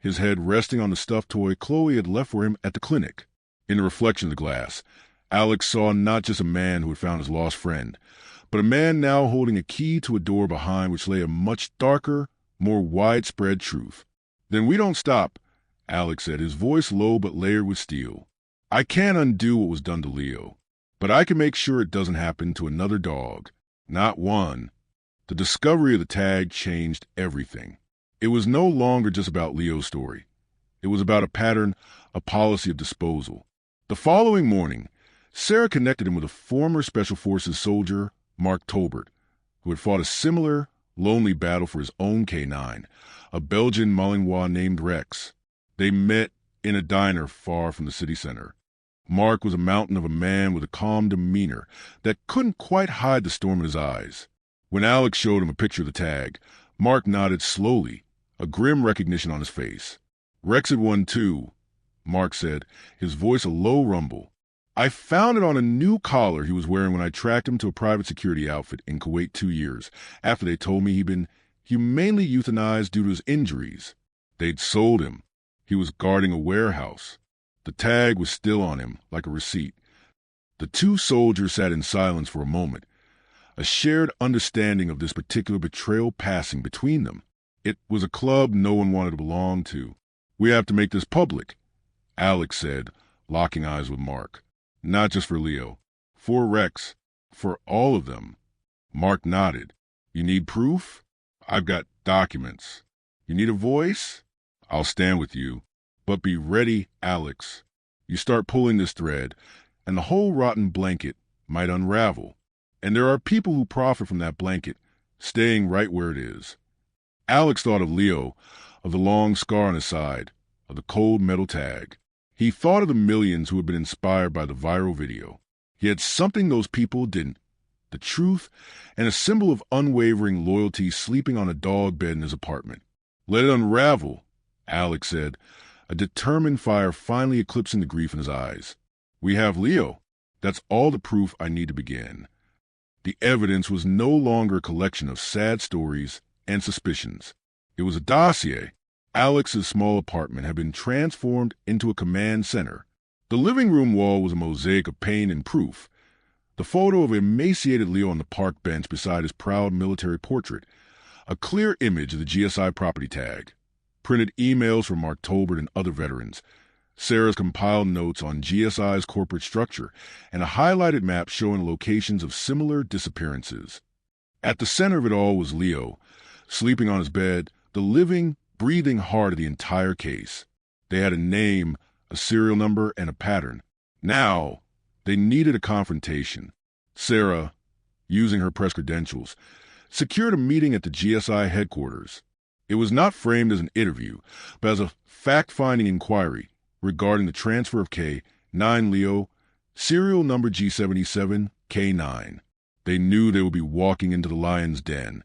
his head resting on the stuffed toy Chloe had left for him at the clinic. In the reflection of the glass, Alex saw not just a man who had found his lost friend, but a man now holding a key to a door behind which lay a much darker, more widespread truth. "Then we don't stop," Alex said, his voice low but layered with steel. "I can't undo what was done to Leo, but I can make sure it doesn't happen to another dog. Not one." The discovery of the tag changed everything. It was no longer just about Leo's story. It was about a pattern, a policy of disposal. The following morning, Sarah connected him with a former Special Forces soldier, Mark Tolbert, who had fought a similar, lonely battle for his own K9, a Belgian Malinois named Rex. They met in a diner far from the city center. Mark was a mountain of a man with a calm demeanor that couldn't quite hide the storm in his eyes. When Alex showed him a picture of the tag, Mark nodded slowly, a grim recognition on his face. "Rex had one too," Mark said, his voice a low rumble. "I found it on a new collar he was wearing when I tracked him to a private security outfit in Kuwait 2 years, after they told me he'd been humanely euthanized due to his injuries. They'd sold him. He was guarding a warehouse. The tag was still on him, like a receipt." The two soldiers sat in silence for a moment, a shared understanding of this particular betrayal passing between them. It was a club no one wanted to belong to. "We have to make this public," Alex said, locking eyes with Mark. "Not just for Leo. For Rex. For all of them." Mark nodded. "You need proof? I've got documents. You need a voice? I'll stand with you. But be ready, Alex. You start pulling this thread, and the whole rotten blanket might unravel. And there are people who profit from that blanket, staying right where it is." Alex thought of Leo, of the long scar on his side, of the cold metal tag. He thought of the millions who had been inspired by the viral video. He had something those people didn't. The truth and a symbol of unwavering loyalty sleeping on a dog bed in his apartment. "Let it unravel," Alex said, a determined fire finally eclipsing the grief in his eyes. "We have Leo. That's all the proof I need to begin." The evidence was no longer a collection of sad stories and suspicions. It was a dossier. Alex's small apartment had been transformed into a command center. The living room wall was a mosaic of pain and proof. The photo of emaciated Leo on the park bench beside his proud military portrait. A clear image of the GSI property tag. Printed emails from Mark Tolbert and other veterans. Sarah's compiled notes on GSI's corporate structure, and a highlighted map showing locations of similar disappearances. At the center of it all was Leo, sleeping on his bed, the living, breathing heart of the entire case. They had a name, a serial number, and a pattern. Now, they needed a confrontation. Sarah, using her press credentials, secured a meeting at the GSI headquarters. It was not framed as an interview, but as a fact-finding inquiry regarding the transfer of K9 Leo, serial number G77 K9. They knew they would be walking into the lion's den,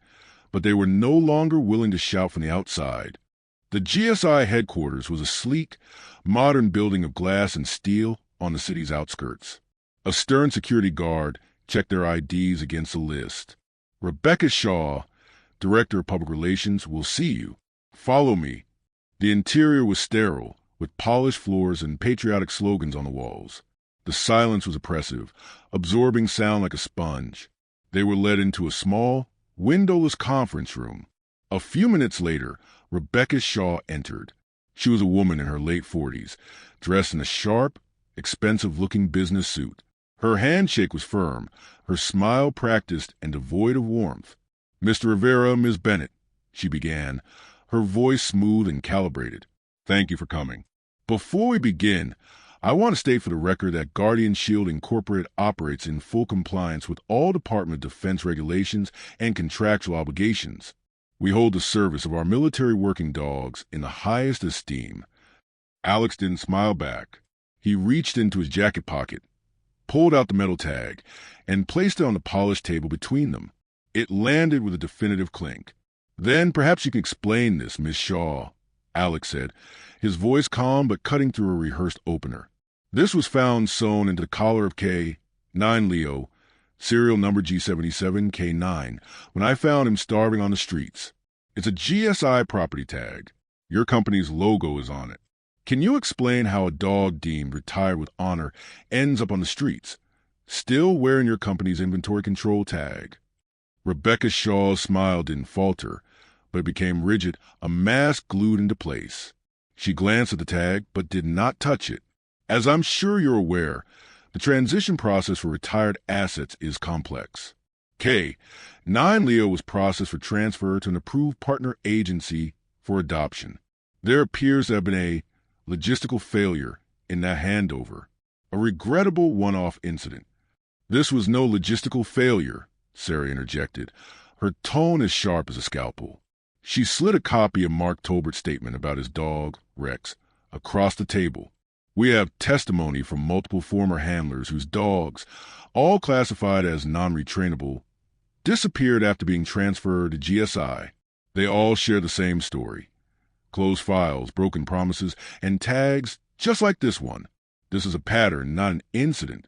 but they were no longer willing to shout from the outside. The GSI headquarters was a sleek, modern building of glass and steel on the city's outskirts. A stern security guard checked their IDs against a list. "Rebecca Shaw, Director of Public Relations, will see you. Follow me." The interior was sterile, with polished floors and patriotic slogans on the walls. The silence was oppressive, absorbing sound like a sponge. They were led into a small, windowless conference room. A few minutes later, Rebecca Shaw entered. She was a woman in her late 40s, dressed in a sharp, expensive-looking business suit. Her handshake was firm, her smile practiced and devoid of warmth. "Mr. Rivera, Ms. Bennett," she began, her voice smooth and calibrated. "Thank you for coming. Before we begin, I want to state for the record that Guardian Shield Incorporated operates in full compliance with all Department of Defense regulations and contractual obligations. We hold the service of our military working dogs in the highest esteem." Alex didn't smile back. He reached into his jacket pocket. pulled out the metal tag, and placed it on the polished table between them. It landed with a definitive clink. "Then perhaps you can explain this, Miss Shaw," Alex said, his voice calm but cutting through a rehearsed opener. "This was found sewn into the collar of K9 Leo, serial number G77K9, when I found him starving on the streets. It's a GSI property tag. Your company's logo is on it. Can you explain how a dog deemed retired with honor ends up on the streets, still wearing your company's inventory control tag?" Rebecca Shaw's smile didn't falter, but it became rigid, a mask glued into place. She glanced at the tag, but did not touch it. "As I'm sure you're aware, the transition process for retired assets is complex. K9 Leo was processed for transfer to an approved partner agency for adoption. There appears to have been a logistical failure in that handover, a regrettable one-off incident." "This was no logistical failure," Sarah interjected, her tone as sharp as a scalpel. She slid a copy of Mark Tolbert's statement about his dog, Rex, across the table. "We have testimony from multiple former handlers whose dogs, all classified as non-retrainable, disappeared after being transferred to GSI. They all share the same story. Closed files, broken promises, and tags just like this one. This is a pattern, not an incident."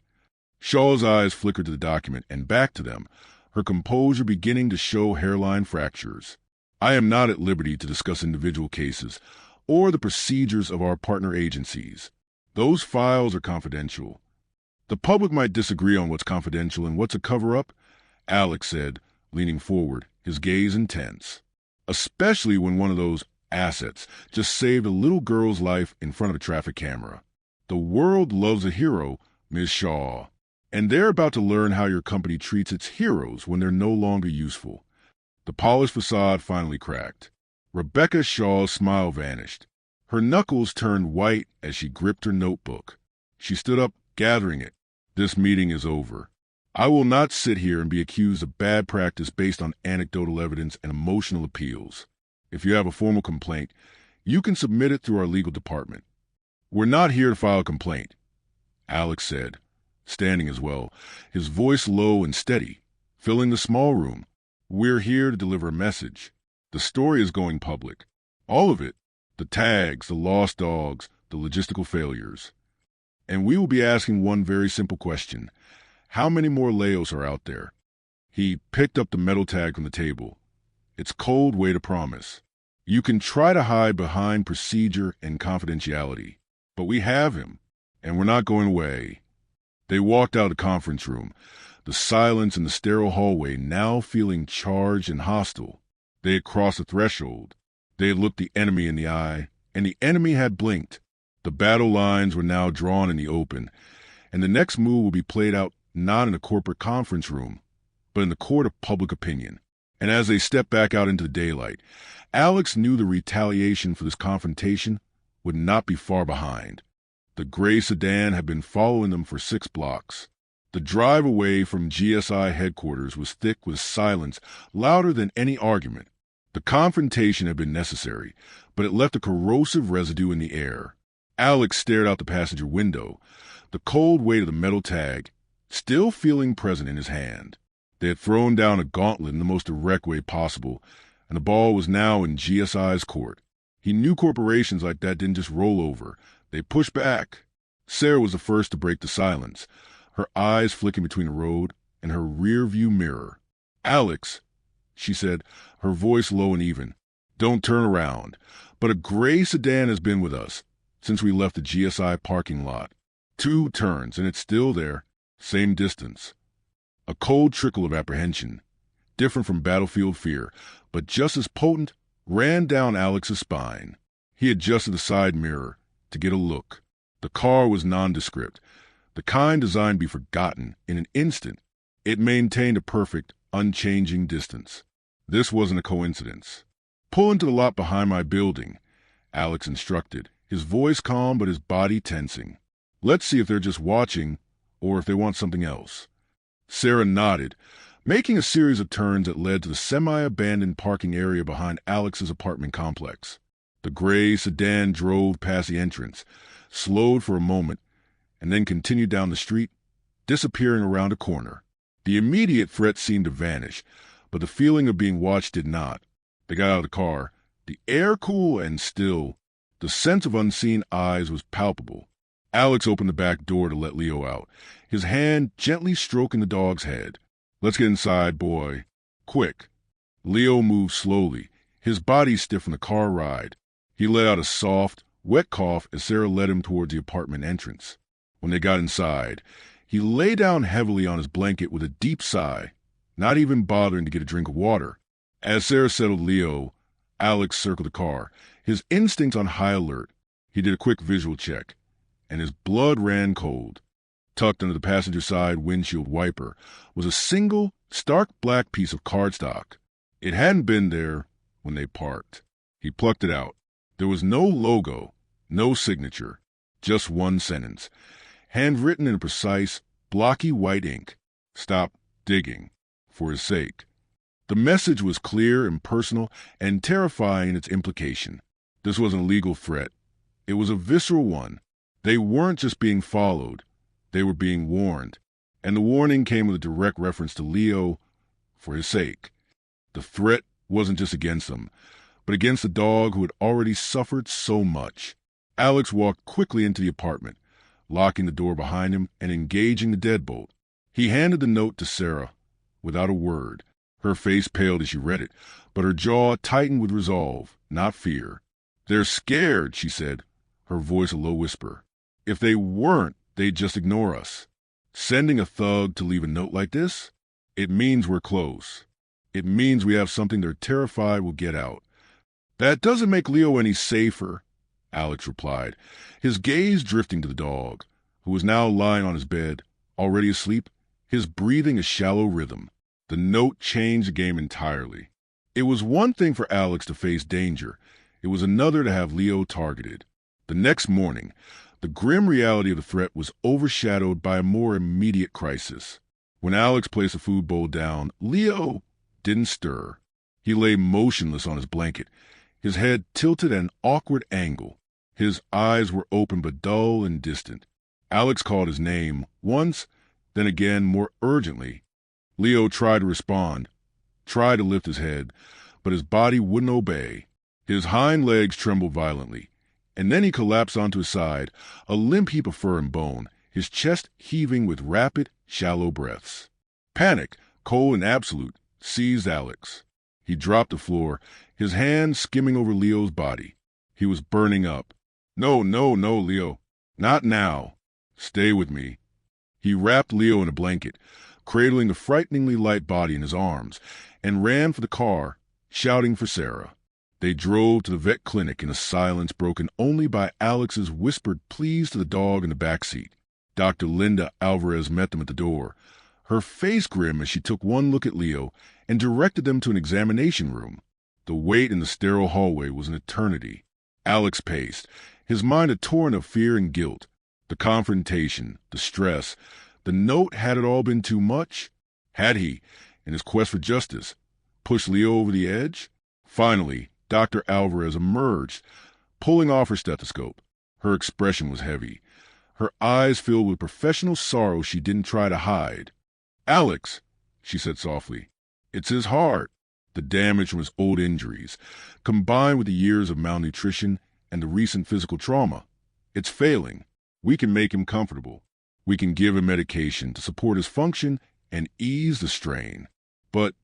Shaw's eyes flickered to the document and back to them, her composure beginning to show hairline fractures. "I am not at liberty to discuss individual cases or the procedures of our partner agencies. Those files are confidential. The public might disagree on what's confidential and what's a cover-up," Alex said, leaning forward, his gaze intense. "Especially when one of those assets just saved a little girl's life in front of a traffic camera. The world loves a hero, Ms. Shaw, and they're about to learn how your company treats its heroes when they're no longer useful." The polished facade finally cracked. Rebecca Shaw's smile vanished. Her knuckles turned white as she gripped her notebook. She stood up, gathering it. "This meeting is over. I will not sit here and be accused of bad practice based on anecdotal evidence and emotional appeals. If you have a formal complaint, you can submit it through our legal department." "We're not here to file a complaint," Alex said, standing as well, his voice low and steady, filling the small room. "We're here to deliver a message. The story is going public. All of it. The tags, the lost dogs, the logistical failures. And we will be asking one very simple question. How many more Leos are out there?" He picked up the metal tag from the table. "It's cold way to promise. You can try to hide behind procedure and confidentiality, but we have him, and we're not going away." They walked out of the conference room, the silence in the sterile hallway now feeling charged and hostile. They had crossed the threshold. They had looked the enemy in the eye, and the enemy had blinked. The battle lines were now drawn in the open, and the next move will be played out not in a corporate conference room, but in the court of public opinion. And as they stepped back out into the daylight, Alex knew the retaliation for this confrontation would not be far behind. The gray sedan had been following them for 6 blocks. The drive away from GSI headquarters was thick with silence, louder than any argument. The confrontation had been necessary, but it left a corrosive residue in the air. Alex stared out the passenger window, the cold weight of the metal tag still feeling present in his hand. They had thrown down a gauntlet in the most direct way possible, and the ball was now in GSI's court. He knew corporations like that didn't just roll over. They pushed back. Sarah was the first to break the silence, her eyes flicking between the road and her rear-view mirror. "Alex," she said, her voice low and even, "don't turn around, but a gray sedan has been with us since we left the GSI parking lot. 2 turns, and it's still there, same distance." A cold trickle of apprehension, different from battlefield fear, but just as potent, ran down Alex's spine. He adjusted the side mirror to get a look. The car was nondescript, the kind designed to be forgotten in an instant. It maintained a perfect, unchanging distance. This wasn't a coincidence. "Pull into the lot behind my building," Alex instructed, his voice calm but his body tensing. "Let's see if they're just watching or if they want something else." Sarah nodded, making a series of turns that led to the semi-abandoned parking area behind Alex's apartment complex. The gray sedan drove past the entrance, slowed for a moment, and then continued down the street disappearing around a corner. The immediate threat seemed to vanish, but the feeling of being watched did not. They got out of the car, the air cool and still. The sense of unseen eyes was palpable. Alex opened the back door to let Leo out, his hand gently stroking the dog's head. "Let's get inside, boy. Quick." Leo moved slowly, his body stiff from the car ride. He let out a soft, wet cough as Sarah led him towards the apartment entrance. When they got inside, he lay down heavily on his blanket with a deep sigh, not even bothering to get a drink of water. As Sarah settled Leo, Alex circled the car, his instincts on high alert. He did a quick visual check, and his blood ran cold. Tucked under the passenger side windshield wiper was a single, stark black piece of cardstock. It hadn't been there when they parked. He plucked it out. There was no logo, no signature, just one sentence, handwritten in precise, blocky white ink. "Stop digging, for his sake." The message was clear, impersonal, and terrifying in its implication. This wasn't a legal threat. It was a visceral one. They weren't just being followed. They were being warned. And the warning came with a direct reference to Leo, for his sake. The threat wasn't just against them, but against the dog who had already suffered so much. Alex walked quickly into the apartment, locking the door behind him and engaging the deadbolt. He handed the note to Sarah, without a word. Her face paled as she read it, but her jaw tightened with resolve, not fear. "They're scared," she said, her voice a low whisper. "If they weren't, they'd just ignore us. Sending a thug to leave a note like this? It means we're close. It means we have something they're terrified will get out." "That doesn't make Leo any safer," Alex replied, his gaze drifting to the dog, who was now lying on his bed, already asleep, his breathing a shallow rhythm. The note changed the game entirely. It was one thing for Alex to face danger. It was another to have Leo targeted. The next morning, the grim reality of the threat was overshadowed by a more immediate crisis. When Alex placed the food bowl down, Leo didn't stir. He lay motionless on his blanket, his head tilted at an awkward angle. His eyes were open but dull and distant. Alex called his name once, then again more urgently. Leo tried to respond, tried to lift his head, but his body wouldn't obey. His hind legs trembled violently, and then he collapsed onto his side, a limp heap of fur and bone, his chest heaving with rapid, shallow breaths. Panic, cold and absolute, seized Alex. He dropped to the floor, his hand skimming over Leo's body. He was burning up. "No, no, no, Leo. Not now. Stay with me." He wrapped Leo in a blanket, cradling the frighteningly light body in his arms, and ran for the car, shouting for Sarah. They drove to the vet clinic in a silence broken only by Alex's whispered pleas to the dog in the back seat. Dr. Linda Alvarez met them at the door, her face grim as she took one look at Leo and directed them to an examination room. The wait in the sterile hallway was an eternity. Alex paced, his mind a torrent of fear and guilt. The confrontation, the stress, the note. Had it all been too much? Had he, in his quest for justice, pushed Leo over the edge? Finally, Dr. Alvarez emerged, pulling off her stethoscope. Her expression was heavy, her eyes filled with professional sorrow she didn't try to hide. "Alex," she said softly, "it's his heart." The damage from his old injuries, combined with the years of malnutrition and the recent physical trauma. It's failing. We can make him comfortable. We can give him medication to support his function and ease the strain. But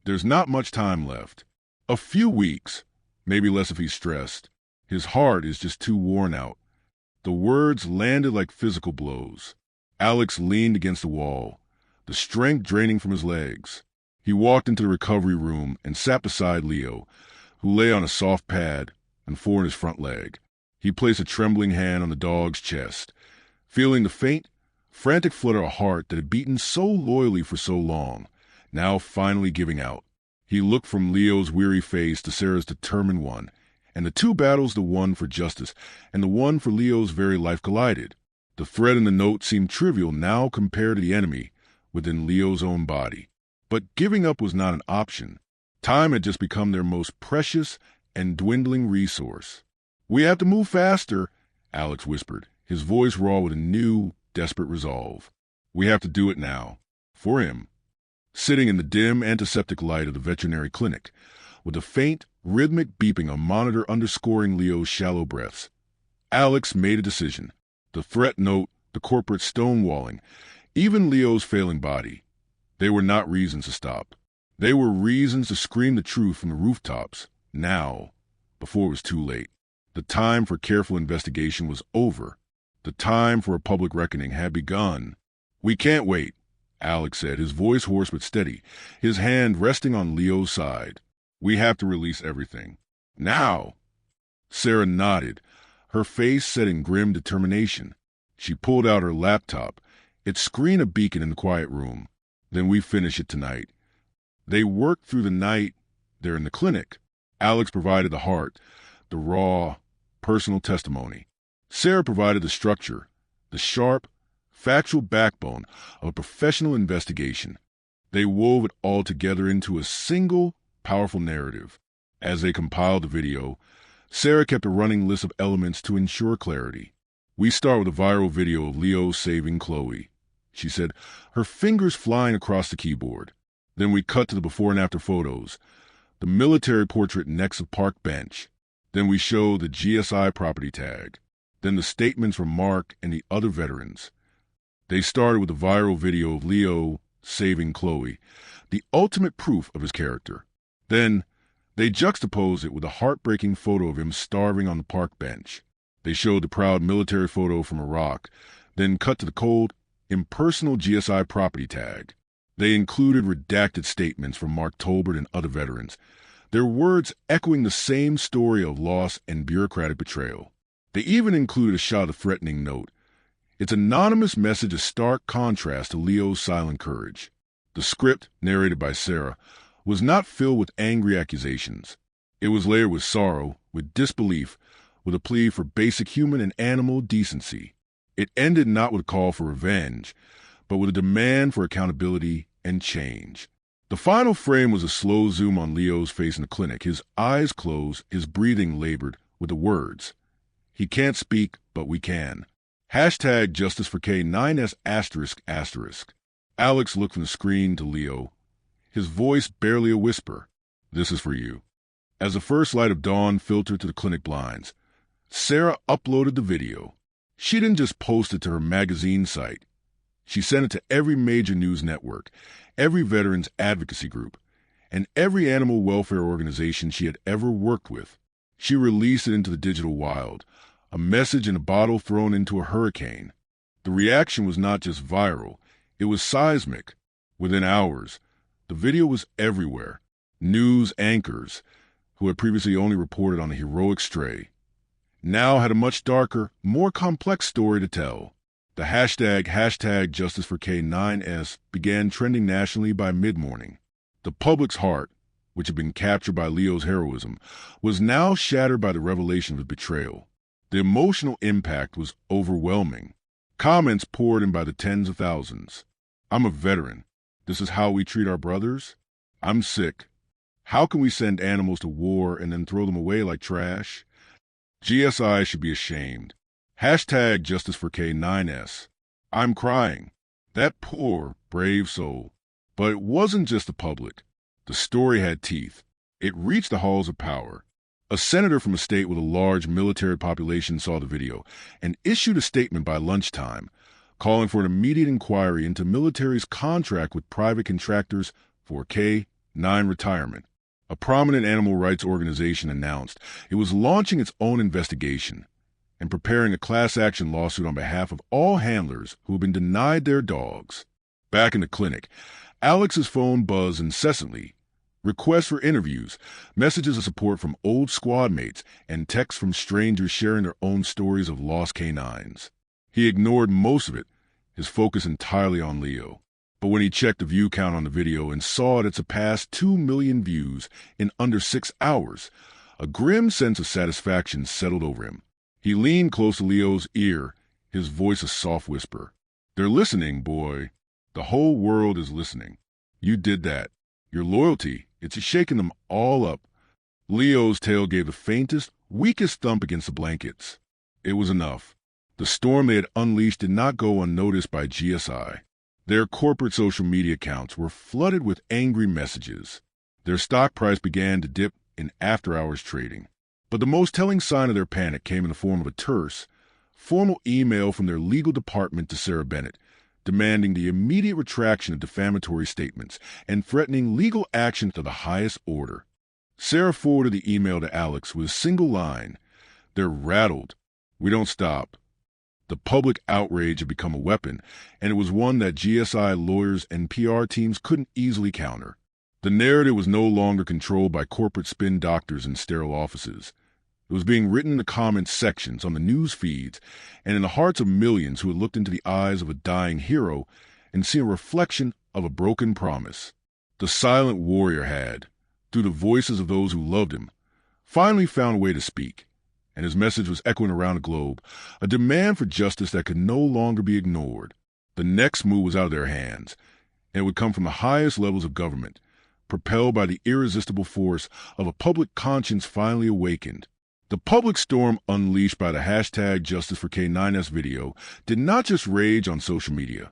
there's not much time left. A few weeks, maybe less if he's stressed. His heart is just too worn out. The words landed like physical blows. Alex leaned against the wall, the strength draining from his legs. He walked into the recovery room and sat beside Leo, who lay on a soft pad and fore in his front leg. He placed a trembling hand on the dog's chest, feeling the faint, frantic flutter of a heart that had beaten so loyally for so long, now finally giving out. He looked from Leo's weary face to Sarah's determined one, and the two battles, the one for justice and the one for Leo's very life, collided. The threat in the note seemed trivial now compared to the enemy within Leo's own body. But giving up was not an option. Time had just become their most precious and dwindling resource. "We have to move faster," Alex whispered, his voice raw with a new, desperate resolve. We have to do it now. For him. Sitting in the dim antiseptic light of the veterinary clinic, with a faint, rhythmic beeping on monitor underscoring Leo's shallow breaths, Alex made a decision. The threat note, the corporate stonewalling, even Leo's failing body. They were not reasons to stop. They were reasons to scream the truth from the rooftops, now, before it was too late. The time for careful investigation was over. The time for a public reckoning had begun. We can't wait, Alex said, his voice hoarse but steady, his hand resting on Leo's side. We have to release everything. Now! Sarah nodded, her face set in grim determination. She pulled out her laptop, its screen a beacon in the quiet room. Then we finish it tonight. They worked through the night. They're in the clinic. Alex provided the heart, the raw, personal testimony. Sarah provided the structure, the sharp, factual backbone of a professional investigation. They wove it all together into a single, powerful narrative. As they compiled the video, Sarah kept a running list of elements to ensure clarity. We start with a viral video of Leo saving Chloe, she said, her fingers flying across the keyboard. Then we cut to the before and after photos, the military portrait next to the park bench. Then we show the GSI property tag. Then the statements from Mark and the other veterans. They started with the viral video of Leo saving Chloe, the ultimate proof of his character. Then they juxtaposed it with a heartbreaking photo of him starving on the park bench. They showed the proud military photo from Iraq, then cut to the cold, impersonal GSI property tag. They included redacted statements from Mark Tolbert and other veterans, their words echoing the same story of loss and bureaucratic betrayal. They even included a shot of the threatening note. Its anonymous message a stark contrast to Leo's silent courage. The script, narrated by Sarah, was not filled with angry accusations. It was layered with sorrow, with disbelief, with a plea for basic human and animal decency. It ended not with a call for revenge, but with a demand for accountability and change. The final frame was a slow zoom on Leo's face in the clinic, his eyes closed, his breathing labored, with the words, "He can't speak, but we can." Hashtag Justice for K9S ****. Alex looked from the screen to Leo, his voice barely a whisper. "This is for you." As the first light of dawn filtered to the clinic blinds, Sarah uploaded the video. She didn't just post it to her magazine site. She sent it to every major news network, every veterans advocacy group, and every animal welfare organization she had ever worked with. She released it into the digital wild, a message in a bottle thrown into a hurricane. The reaction was not just viral, it was seismic. Within hours, the video was everywhere. News anchors, who had previously only reported on the heroic stray, now had a much darker, more complex story to tell. The hashtag Justice for K9S began trending nationally by mid-morning. The public's heart, which had been captured by Leo's heroism, was now shattered by the revelation of his betrayal. The emotional impact was overwhelming. Comments poured in by the tens of thousands. "I'm a veteran. This is how we treat our brothers? I'm sick. How can we send animals to war and then throw them away like trash? GSI should be ashamed. Hashtag Justice for K9S. I'm crying. That poor, brave soul." But it wasn't just the public. The story had teeth. It reached the halls of power. A senator from a state with a large military population saw the video and issued a statement by lunchtime, calling for an immediate inquiry into military's contract with private contractors for K9 retirement. A prominent animal rights organization announced it was launching its own investigation and preparing a class action lawsuit on behalf of all handlers who had been denied their dogs. Back in the clinic, Alex's phone buzzed incessantly. Requests for interviews, messages of support from old squad mates, and texts from strangers sharing their own stories of lost canines. He ignored most of it, his focus entirely on Leo. But when he checked the view count on the video and saw it had surpassed 2 million views in under 6 hours, a grim sense of satisfaction settled over him. He leaned close to Leo's ear, his voice a soft whisper. "They're listening, boy. The whole world is listening. You did that. Your loyalty, it's shaking them all up." Leo's tail gave the faintest, weakest thump against the blankets. It was enough. The storm they had unleashed did not go unnoticed by GSI. Their corporate social media accounts were flooded with angry messages. Their stock price began to dip in after-hours trading. But the most telling sign of their panic came in the form of a terse, formal email from their legal department to Sarah Bennett, demanding the immediate retraction of defamatory statements and threatening legal action to the highest order. Sarah forwarded the email to Alex with a single line: "They're rattled. We don't stop." The public outrage had become a weapon, and it was one that GSI lawyers and PR teams couldn't easily counter. The narrative was no longer controlled by corporate spin doctors in sterile offices. It was being written in the comments sections, on the news feeds, and in the hearts of millions who had looked into the eyes of a dying hero and seen a reflection of a broken promise. The silent warrior had, through the voices of those who loved him, finally found a way to speak, and his message was echoing around the globe, a demand for justice that could no longer be ignored. The next move was out of their hands, and it would come from the highest levels of government, propelled by the irresistible force of a public conscience finally awakened. The public storm unleashed by the hashtag #JusticeForK9S video did not just rage on social media.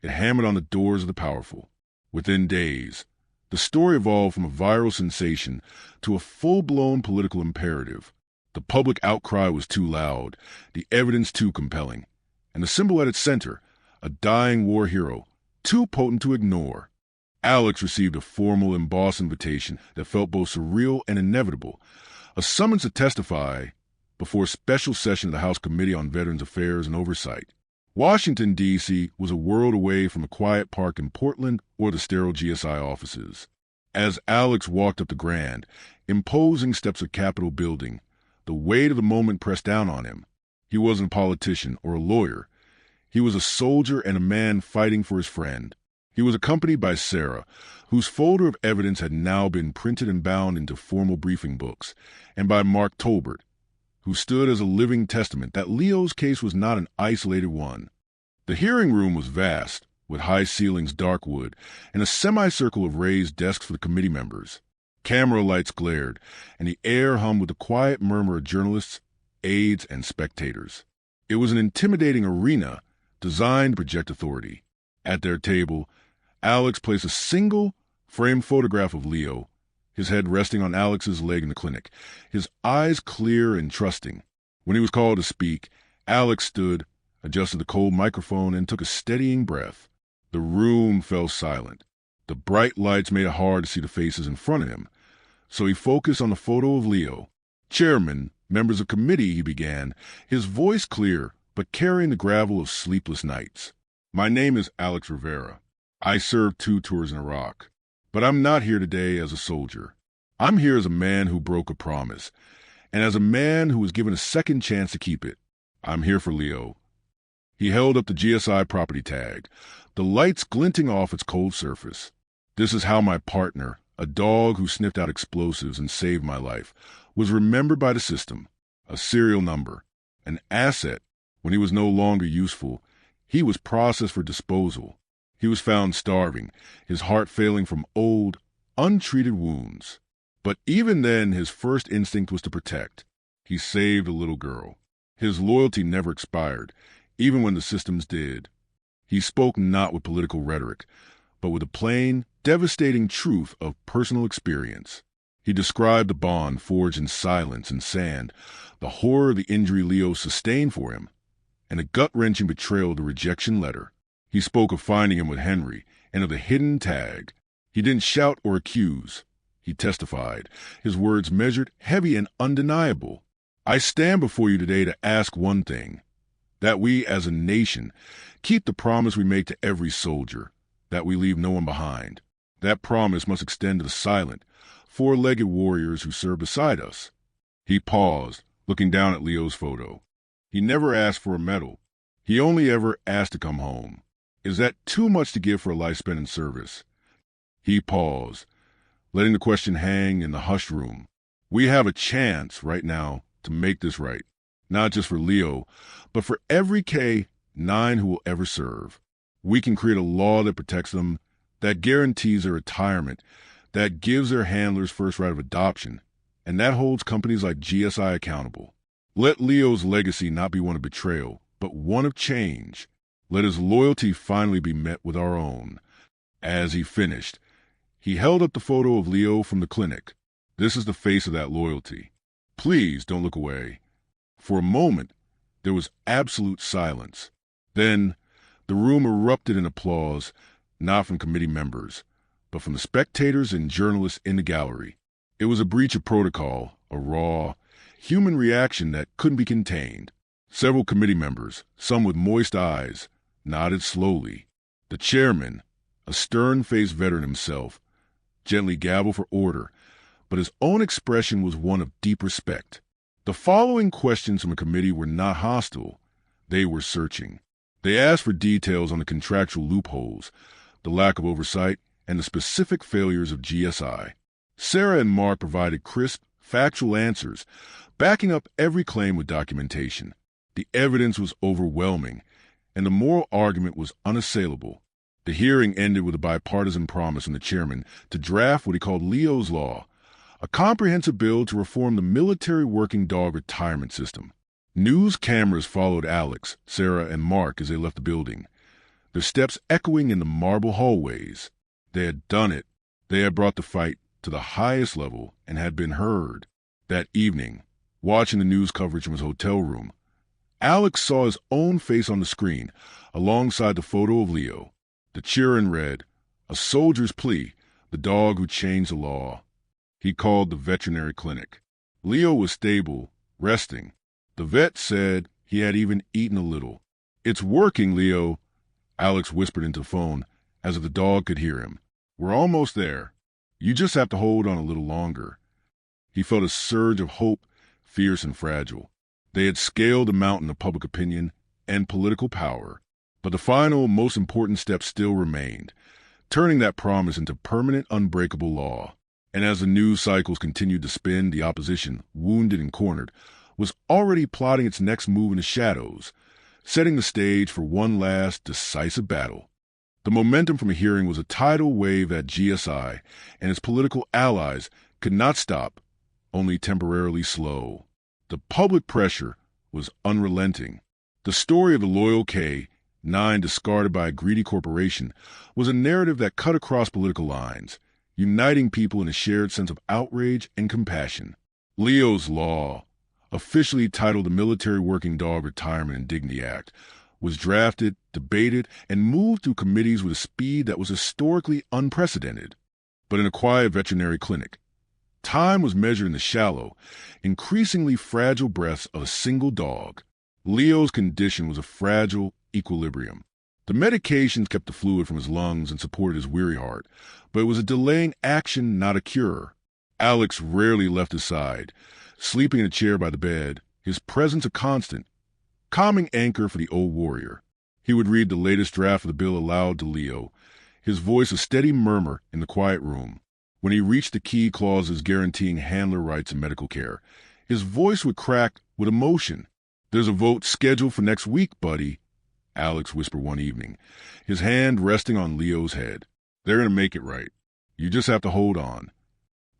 It hammered on the doors of the powerful. Within days, the story evolved from a viral sensation to a full-blown political imperative. The public outcry was too loud, the evidence too compelling, and the symbol at its center, a dying war hero, too potent to ignore. Alex received a formal embossed invitation that felt both surreal and inevitable, a summons to testify before a special session of the House Committee on Veterans Affairs and Oversight. Washington, D.C. was a world away from a quiet park in Portland or the sterile GSI offices. As Alex walked up the grand, imposing steps of Capitol building, the weight of the moment pressed down on him. He wasn't a politician or a lawyer. He was a soldier and a man fighting for his friend. He was accompanied by Sarah, whose folder of evidence had now been printed and bound into formal briefing books, and by Mark Tolbert, who stood as a living testament that Leo's case was not an isolated one. The hearing room was vast, with high ceilings, dark wood, and a semicircle of raised desks for the committee members. Camera lights glared, and the air hummed with the quiet murmur of journalists, aides, and spectators. It was an intimidating arena designed to project authority. At their table, Alex placed a single framed photograph of Leo, his head resting on Alex's leg in the clinic, his eyes clear and trusting. When he was called to speak, Alex stood, adjusted the cold microphone, and took a steadying breath. The room fell silent. The bright lights made it hard to see the faces in front of him, so he focused on the photo of Leo. "Chairman, members of committee," he began, his voice clear but carrying the gravel of sleepless nights. "My name is Alex Rivera. I served 2 tours in Iraq. But I'm not here today as a soldier. I'm here as a man who broke a promise, and as a man who was given a second chance to keep it. I'm here for Leo." He held up the GSI property tag, the lights glinting off its cold surface. "This is how my partner, a dog who sniffed out explosives and saved my life, was remembered by the system. A serial number, an asset. When he was no longer useful, he was processed for disposal. He was found starving, his heart failing from old, untreated wounds. But even then, his first instinct was to protect. He saved a little girl. His loyalty never expired, even when the systems did. He spoke not with political rhetoric, but with the plain, devastating truth of personal experience. He described the bond forged in silence and sand, the horror of the injury Leo sustained for him, and a gut-wrenching betrayal of the rejection letter. He spoke of finding him with Henry and of the hidden tag. He didn't shout or accuse. He testified, his words measured, heavy, and undeniable. "I stand before you today to ask one thing, that we as a nation keep the promise we make to every soldier, that we leave no one behind. That promise must extend to the silent, four-legged warriors who serve beside us." He paused, looking down at Leo's photo. He never asked for a medal. He only ever asked to come home. Is that too much to give for a life spent in service? He paused, letting the question hang in the hushed room. We have a chance right now to make this right, not just for Leo, but for every K-9 who will ever serve. We can create a law that protects them, that guarantees their retirement, that gives their handlers first right of adoption, and that holds companies like GSI accountable. Let Leo's legacy not be one of betrayal, but one of change. Let his loyalty finally be met with our own. As he finished, he held up the photo of Leo from the clinic. This is the face of that loyalty. Please don't look away. For a moment, there was absolute silence. Then, the room erupted in applause, not from committee members, but from the spectators and journalists in the gallery. It was a breach of protocol, a raw, human reaction that couldn't be contained. Several committee members, some with moist eyes, nodded slowly. The chairman, a stern-faced veteran himself, gently gabbled for order, but his own expression was one of deep respect. The following questions from the committee were not hostile. They were searching. They asked for details on the contractual loopholes, the lack of oversight, and the specific failures of GSI. Sarah and Mark provided crisp, factual answers, backing up every claim with documentation. The evidence was overwhelming, and the moral argument was unassailable. The hearing ended with a bipartisan promise from the chairman to draft what he called Leo's Law, a comprehensive bill to reform the military working dog retirement system. News cameras followed Alex, Sarah, and Mark as they left the building, their steps echoing in the marble hallways. They had done it. They had brought the fight to the highest level and had been heard. That evening, watching the news coverage from his hotel room, Alex saw his own face on the screen alongside the photo of Leo. The cheering read, "A soldier's plea, the dog who changed the law." He called the veterinary clinic. Leo was stable, resting. The vet said he had even eaten a little. "It's working, Leo," Alex whispered into the phone, as if the dog could hear him. "We're almost there. You just have to hold on a little longer." He felt a surge of hope, fierce and fragile. They had scaled the mountain of public opinion and political power. But the final, most important step still remained, turning that promise into permanent, unbreakable law. And as the news cycles continued to spin, the opposition, wounded and cornered, was already plotting its next move in the shadows, setting the stage for one last, decisive battle. The momentum from a hearing was a tidal wave that GSI and its political allies could not stop, only temporarily slow. The public pressure was unrelenting. The story of the loyal K-9 discarded by a greedy corporation was a narrative that cut across political lines, uniting people in a shared sense of outrage and compassion. Leo's Law, officially titled the Military Working Dog Retirement and Dignity Act, was drafted, debated, and moved through committees with a speed that was historically unprecedented. But in a quiet veterinary clinic, time was measured in the shallow, increasingly fragile breaths of a single dog. Leo's condition was a fragile equilibrium. The medications kept the fluid from his lungs and supported his weary heart, but it was a delaying action, not a cure. Alex rarely left his side, sleeping in a chair by the bed, his presence a constant, calming anchor for the old warrior. He would read the latest draft of the bill aloud to Leo, his voice a steady murmur in the quiet room. When he reached the key clauses guaranteeing handler rights and medical care, his voice would crack with emotion. "There's a vote scheduled for next week, buddy," Alex whispered one evening, his hand resting on Leo's head. "They're going to make it right. You just have to hold on."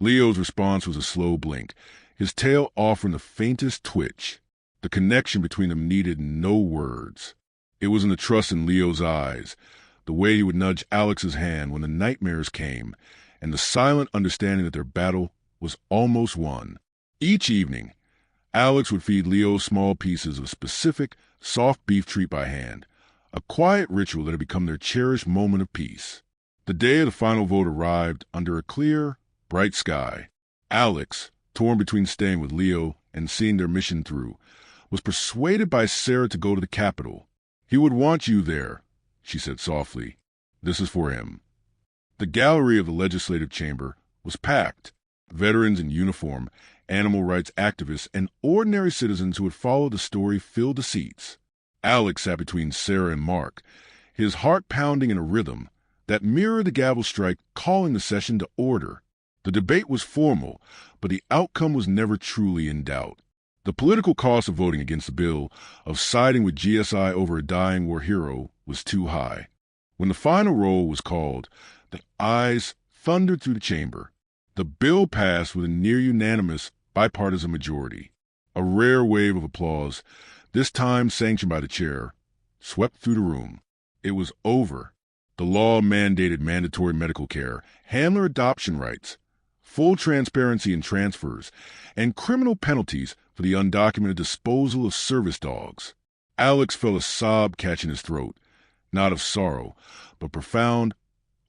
Leo's response was a slow blink, his tail offering the faintest twitch. The connection between them needed no words. It was in the trust in Leo's eyes, the way he would nudge Alex's hand when the nightmares came, and the silent understanding that their battle was almost won. Each evening, Alex would feed Leo small pieces of specific, soft beef treat by hand, a quiet ritual that had become their cherished moment of peace. The day of the final vote arrived under a clear, bright sky. Alex, torn between staying with Leo and seeing their mission through, was persuaded by Sarah to go to the Capitol. "He would want you there," she said softly. "This is for him." The gallery of the legislative chamber was packed. Veterans in uniform, animal rights activists, and ordinary citizens who had followed the story filled the seats. Alex sat between Sarah and Mark, his heart pounding in a rhythm that mirrored the gavel strike calling the session to order. The debate was formal, but the outcome was never truly in doubt. The political cost of voting against the bill, of siding with GSI over a dying war hero, was too high. When the final roll was called, the ayes thundered through the chamber. The bill passed with a near-unanimous bipartisan majority. A rare wave of applause, this time sanctioned by the chair, swept through the room. It was over. The law mandated mandatory medical care, handler adoption rights, full transparency in transfers, and criminal penalties for the undocumented disposal of service dogs. Alex felt a sob catch in his throat, not of sorrow, but profound,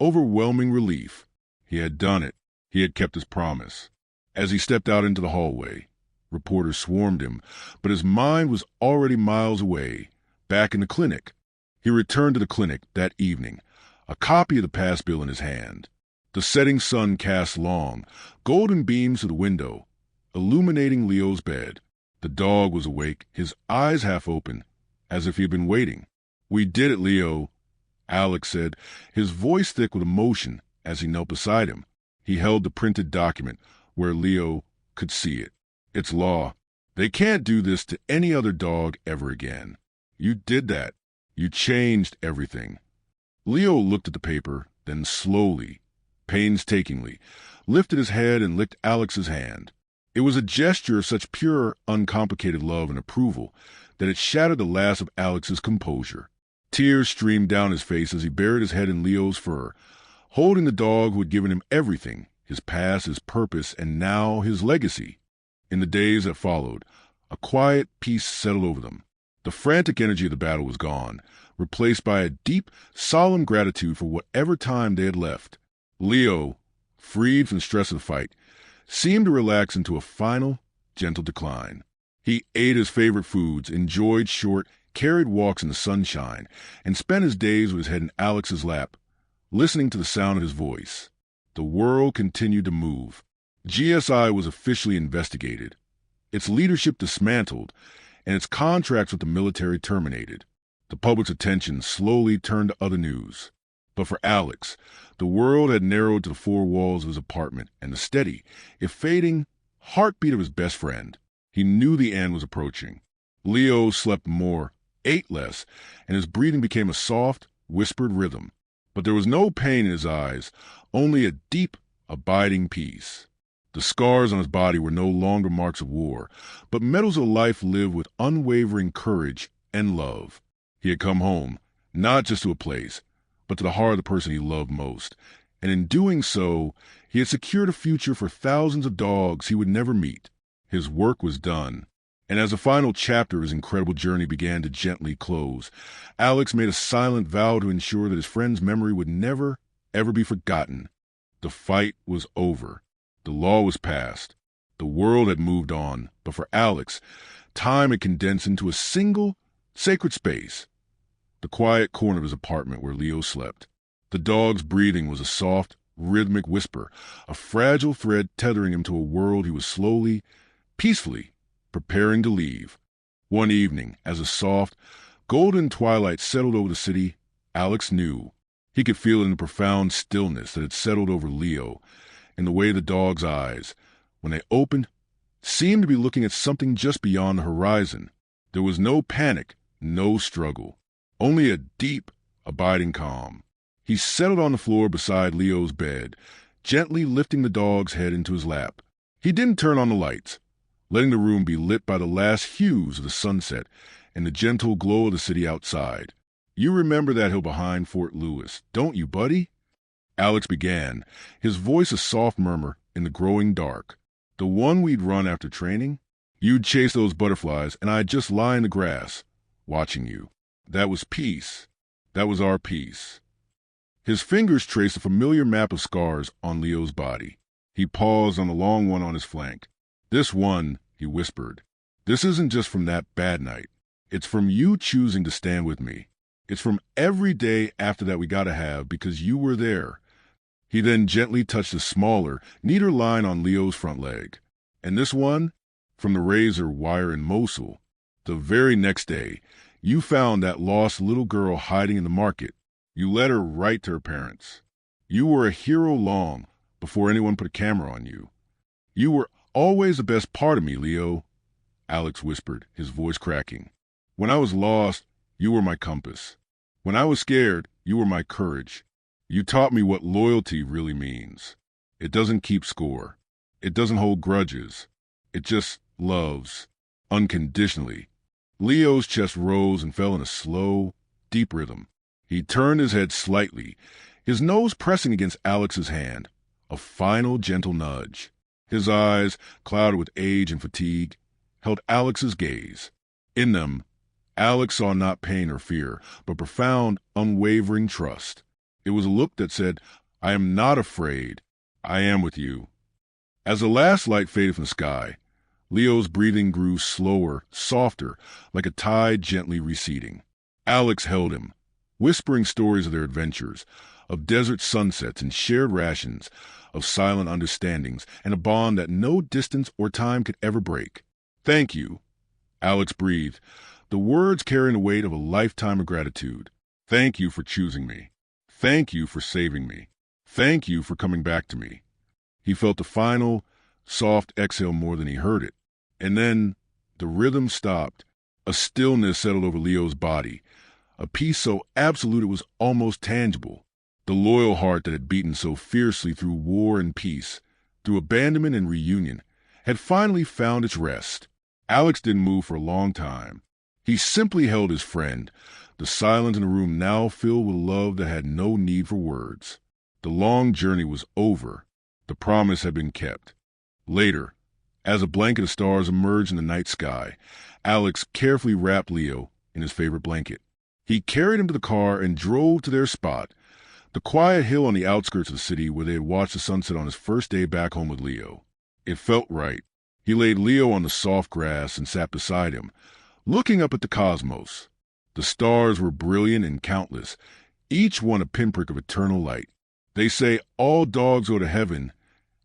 overwhelming relief. He had done it. He had kept his promise. As he stepped out into the hallway, reporters swarmed him, but his mind was already miles away, back in the clinic. He returned to the clinic that evening, a copy of the pass bill in his hand. The setting sun cast long, golden beams through the window, illuminating Leo's bed. The dog was awake, his eyes half open, as if he had been waiting. "We did it, Leo," Alex said, his voice thick with emotion as he knelt beside him. He held the printed document where Leo could see it. "It's law. They can't do this to any other dog ever again. You did that. You changed everything." Leo looked at the paper, then slowly, painstakingly, lifted his head and licked Alex's hand. It was a gesture of such pure, uncomplicated love and approval that it shattered the last of Alex's composure. Tears streamed down his face as he buried his head in Leo's fur, holding the dog who had given him everything, his past, his purpose, and now his legacy. In the days that followed, a quiet peace settled over them. The frantic energy of the battle was gone, replaced by a deep, solemn gratitude for whatever time they had left. Leo, freed from the stress of the fight, seemed to relax into a final, gentle decline. He ate his favorite foods, enjoyed short, carried walks in the sunshine, and spent his days with his head in Alex's lap, listening to the sound of his voice. The world continued to move. GSI was officially investigated, its leadership dismantled, and its contracts with the military terminated. The public's attention slowly turned to other news. But for Alex, the world had narrowed to the four walls of his apartment and the steady, if fading, heartbeat of his best friend. He knew the end was approaching. Leo slept more, ate less, and his breathing became a soft, whispered rhythm. But there was no pain in his eyes, only a deep, abiding peace. The scars on his body were no longer marks of war, but medals of life lived with unwavering courage and love. He had come home, not just to a place, but to the heart of the person he loved most, and in doing so, he had secured a future for thousands of dogs he would never meet. His work was done, and as the final chapter of his incredible journey began to gently close, Alex made a silent vow to ensure that his friend's memory would never, ever be forgotten. The fight was over. The law was passed. The world had moved on, but for Alex, time had condensed into a single, sacred space. The quiet corner of his apartment where Leo slept. The dog's breathing was a soft, rhythmic whisper, a fragile thread tethering him to a world he was slowly, peacefully preparing to leave. One evening, as a soft, golden twilight settled over the city, Alex knew. He could feel it in the profound stillness that had settled over Leo, in the way the dog's eyes, when they opened, seemed to be looking at something just beyond the horizon. There was no panic, no struggle, only a deep, abiding calm. He settled on the floor beside Leo's bed, gently lifting the dog's head into his lap. He didn't turn on the lights, letting the room be lit by the last hues of the sunset and the gentle glow of the city outside. "You remember that hill behind Fort Lewis, don't you, buddy?" Alex began, his voice a soft murmur in the growing dark. "The one we'd run after training? You'd chase those butterflies, and I'd just lie in the grass, watching you. That was peace. That was our peace." His fingers traced a familiar map of scars on Leo's body. He paused on the long one on his flank. "This one," he whispered, "this isn't just from that bad night. It's from you choosing to stand with me. It's from every day after that we gotta have because you were there." He then gently touched a smaller, neater line on Leo's front leg. "And this one, from the razor wire in Mosul. The very next day, you found that lost little girl hiding in the market. You led her right to her parents. You were a hero long before anyone put a camera on you. You were always the best part of me, Leo," Alex whispered, his voice cracking. "When I was lost, you were my compass. When I was scared, you were my courage. You taught me what loyalty really means. It doesn't keep score. It doesn't hold grudges. It just loves, unconditionally." Leo's chest rose and fell in a slow, deep rhythm. He turned his head slightly, his nose pressing against Alex's hand, a final gentle nudge. His eyes, clouded with age and fatigue, held Alex's gaze. In them, Alex saw not pain or fear, but profound, unwavering trust. It was a look that said, "I am not afraid. I am with you." As the last light faded from the sky, Leo's breathing grew slower, softer, like a tide gently receding. Alex held him, whispering stories of their adventures, of desert sunsets and shared rations, of silent understandings, and a bond that no distance or time could ever break. "Thank you," Alex breathed, the words carrying the weight of a lifetime of gratitude. "Thank you for choosing me. Thank you for saving me. Thank you for coming back to me." He felt the final, soft exhale more than he heard it. And then the rhythm stopped. A stillness settled over Leo's body, a peace so absolute it was almost tangible. The loyal heart that had beaten so fiercely through war and peace, through abandonment and reunion, had finally found its rest. Alex didn't move for a long time. He simply held his friend, the silence in the room now filled with love that had no need for words. The long journey was over. The promise had been kept. Later, as a blanket of stars emerged in the night sky, Alex carefully wrapped Leo in his favorite blanket. He carried him to the car and drove to their spot, the quiet hill on the outskirts of the city where they had watched the sunset on his first day back home with Leo. It felt right. He laid Leo on the soft grass and sat beside him, looking up at the cosmos. The stars were brilliant and countless, each one a pinprick of eternal light. "They say all dogs go to heaven,"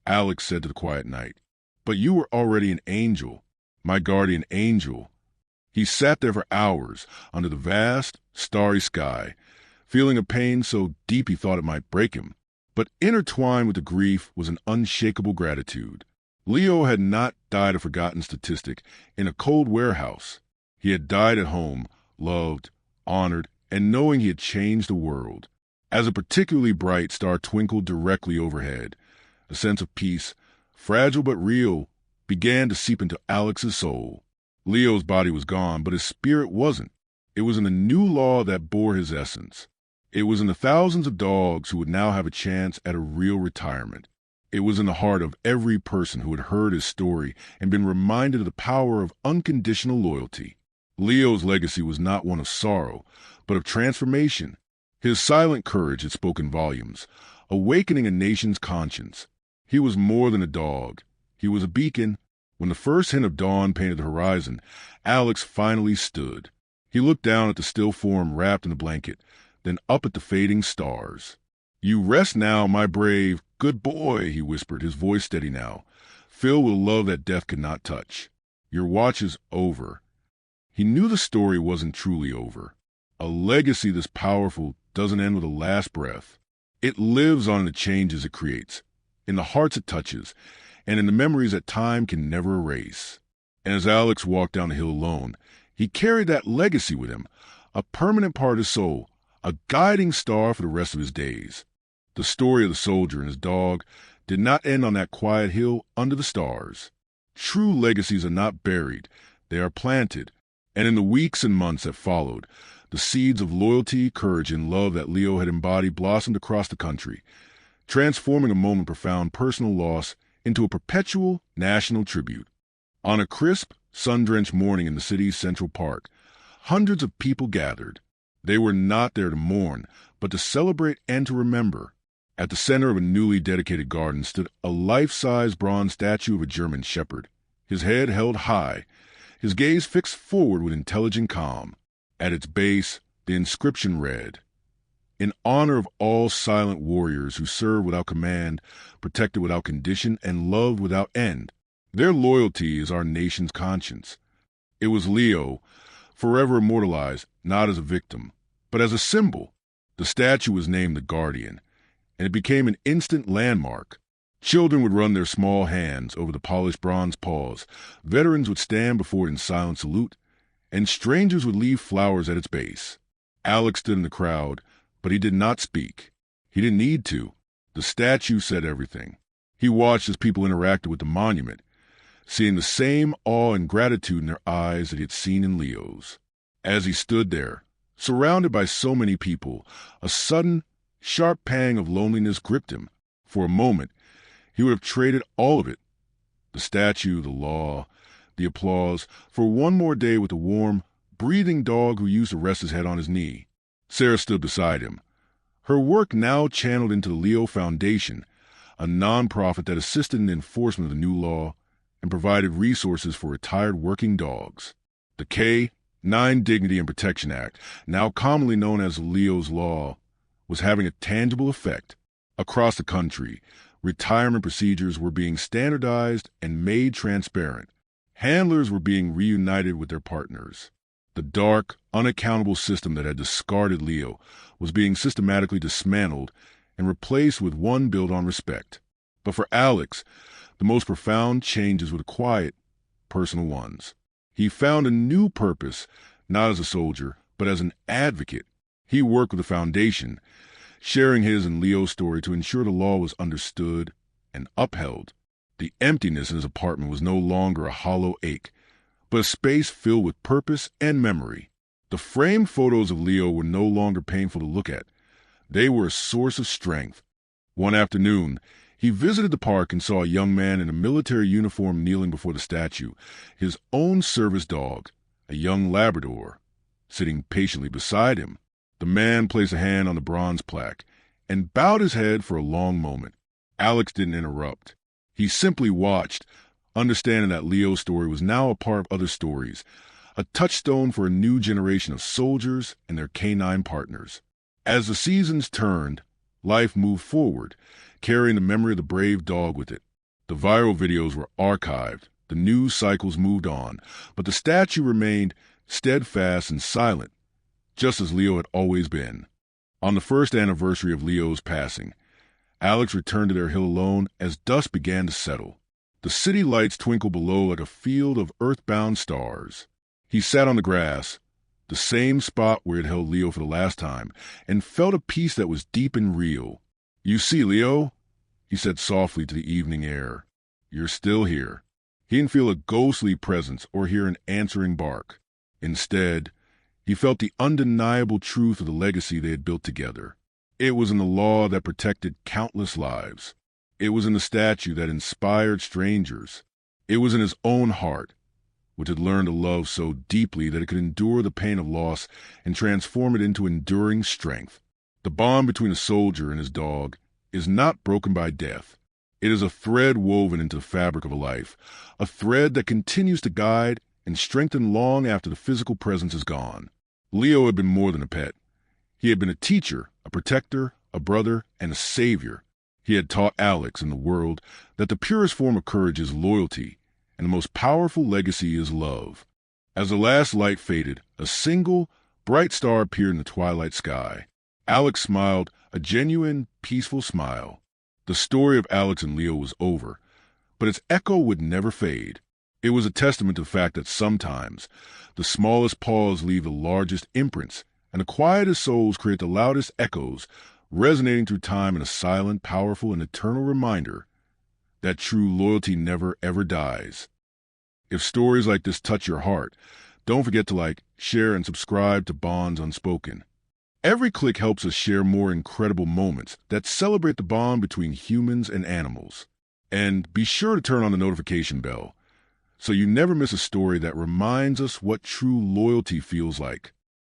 Alex said to the quiet night. "But you were already an angel, my guardian angel." He sat there for hours under the vast, starry sky, feeling a pain so deep he thought it might break him. But intertwined with the grief was an unshakable gratitude. Leo had not died a forgotten statistic in a cold warehouse. He had died at home, loved, honored, and knowing he had changed the world. As a particularly bright star twinkled directly overhead, a sense of peace, fragile but real, began to seep into Alex's soul. Leo's body was gone, but his spirit wasn't. It was in the new law that bore his essence. It was in the thousands of dogs who would now have a chance at a real retirement. It was in the heart of every person who had heard his story and been reminded of the power of unconditional loyalty. Leo's legacy was not one of sorrow, but of transformation. His silent courage had spoken volumes, awakening a nation's conscience. He was more than a dog. He was a beacon. When the first hint of dawn painted the horizon, Alex finally stood. He looked down at the still form wrapped in the blanket, then up at the fading stars. "You rest now, my brave, good boy," he whispered, his voice steady now, filled with love that death could not touch. "Your watch is over." He knew the story wasn't truly over. A legacy this powerful doesn't end with a last breath. It lives on in the changes it creates, in the hearts it touches, and in the memories that time can never erase. And as Alex walked down the hill alone, he carried that legacy with him, a permanent part of his soul, a guiding star for the rest of his days. The story of the soldier and his dog did not end on that quiet hill under the stars. True legacies are not buried, they are planted, and in the weeks and months that followed, the seeds of loyalty, courage, and love that Leo had embodied blossomed across the country, transforming a moment of profound personal loss into a perpetual national tribute. On a crisp, sun-drenched morning in the city's Central Park, hundreds of people gathered. They were not there to mourn, but to celebrate and to remember. At the center of a newly dedicated garden stood a life-size bronze statue of a German shepherd, his head held high, his gaze fixed forward with intelligent calm. At its base, the inscription read, "In honor of all silent warriors who serve without command, protected without condition, and loved without end. Their loyalty is our nation's conscience." It was Leo, forever immortalized, not as a victim, but as a symbol. The statue was named the Guardian, and it became an instant landmark. Children would run their small hands over the polished bronze paws, veterans would stand before it in silent salute, and strangers would leave flowers at its base. Alex stood in the crowd, but he did not speak. He didn't need to. The statue said everything. He watched as people interacted with the monument, seeing the same awe and gratitude in their eyes that he had seen in Leo's. As he stood there, Surrounded by so many people, a sudden, sharp pang of loneliness gripped him. For a moment, he would have traded all of it, the statue, the law, the applause, for one more day with the warm, breathing dog who used to rest his head on his knee. Sarah stood beside him, her work now channeled into the Leo Foundation, a nonprofit that assisted in the enforcement of the new law and provided resources for retired working dogs. The K-9 Dignity and Protection Act, now commonly known as Leo's Law, was having a tangible effect. Across the country, retirement procedures were being standardized and made transparent. Handlers were being reunited with their partners. The dark, unaccountable system that had discarded Leo was being systematically dismantled and replaced with one built on respect. But for Alex, the most profound changes were the quiet, personal ones. He found a new purpose, not as a soldier, but as an advocate. He worked with the foundation, sharing his and Leo's story to ensure the law was understood and upheld. The emptiness in his apartment was no longer a hollow ache, but a space filled with purpose and memory. The framed photos of Leo were no longer painful to look at. They were a source of strength. One afternoon, he visited the park and saw a young man in a military uniform kneeling before the statue, his own service dog, a young Labrador, sitting patiently beside him. The man placed a hand on the bronze plaque and bowed his head for a long moment. Alex didn't interrupt. He simply watched, understanding that Leo's story was now a part of other stories, a touchstone for a new generation of soldiers and their canine partners. As the seasons turned, life moved forward, carrying the memory of the brave dog with it. The viral videos were archived, the news cycles moved on, but the statue remained steadfast and silent, just as Leo had always been. On the first anniversary of Leo's passing, Alex returned to their hill alone as dusk began to settle. The city lights twinkled below like a field of earthbound stars. He sat on the grass, the same spot where it held Leo for the last time, and felt a peace that was deep and real. "You see, Leo," he said softly to the evening air, "you're still here." He didn't feel a ghostly presence or hear an answering bark. Instead, he felt the undeniable truth of the legacy they had built together. It was in the law that protected countless lives. It was in the statue that inspired strangers. It was in his own heart, which had learned to love so deeply that it could endure the pain of loss and transform it into enduring strength. The bond between a soldier and his dog is not broken by death. It is a thread woven into the fabric of a life, a thread that continues to guide and strengthen long after the physical presence is gone. Leo had been more than a pet. He had been a teacher, a protector, a brother, and a savior. He had taught Alex and the world that the purest form of courage is loyalty, and the most powerful legacy is love. As the last light faded, a single, bright star appeared in the twilight sky. Alex smiled, a genuine, peaceful smile. The story of Alex and Leo was over, but its echo would never fade. It was a testament to the fact that sometimes the smallest paws leave the largest imprints, and the quietest souls create the loudest echoes, resonating through time in a silent, powerful, and eternal reminder that true loyalty never, ever dies. If stories like this touch your heart, don't forget to like, share, and subscribe to Bonds Unspoken. Every click helps us share more incredible moments that celebrate the bond between humans and animals. And be sure to turn on the notification bell so you never miss a story that reminds us what true loyalty feels like.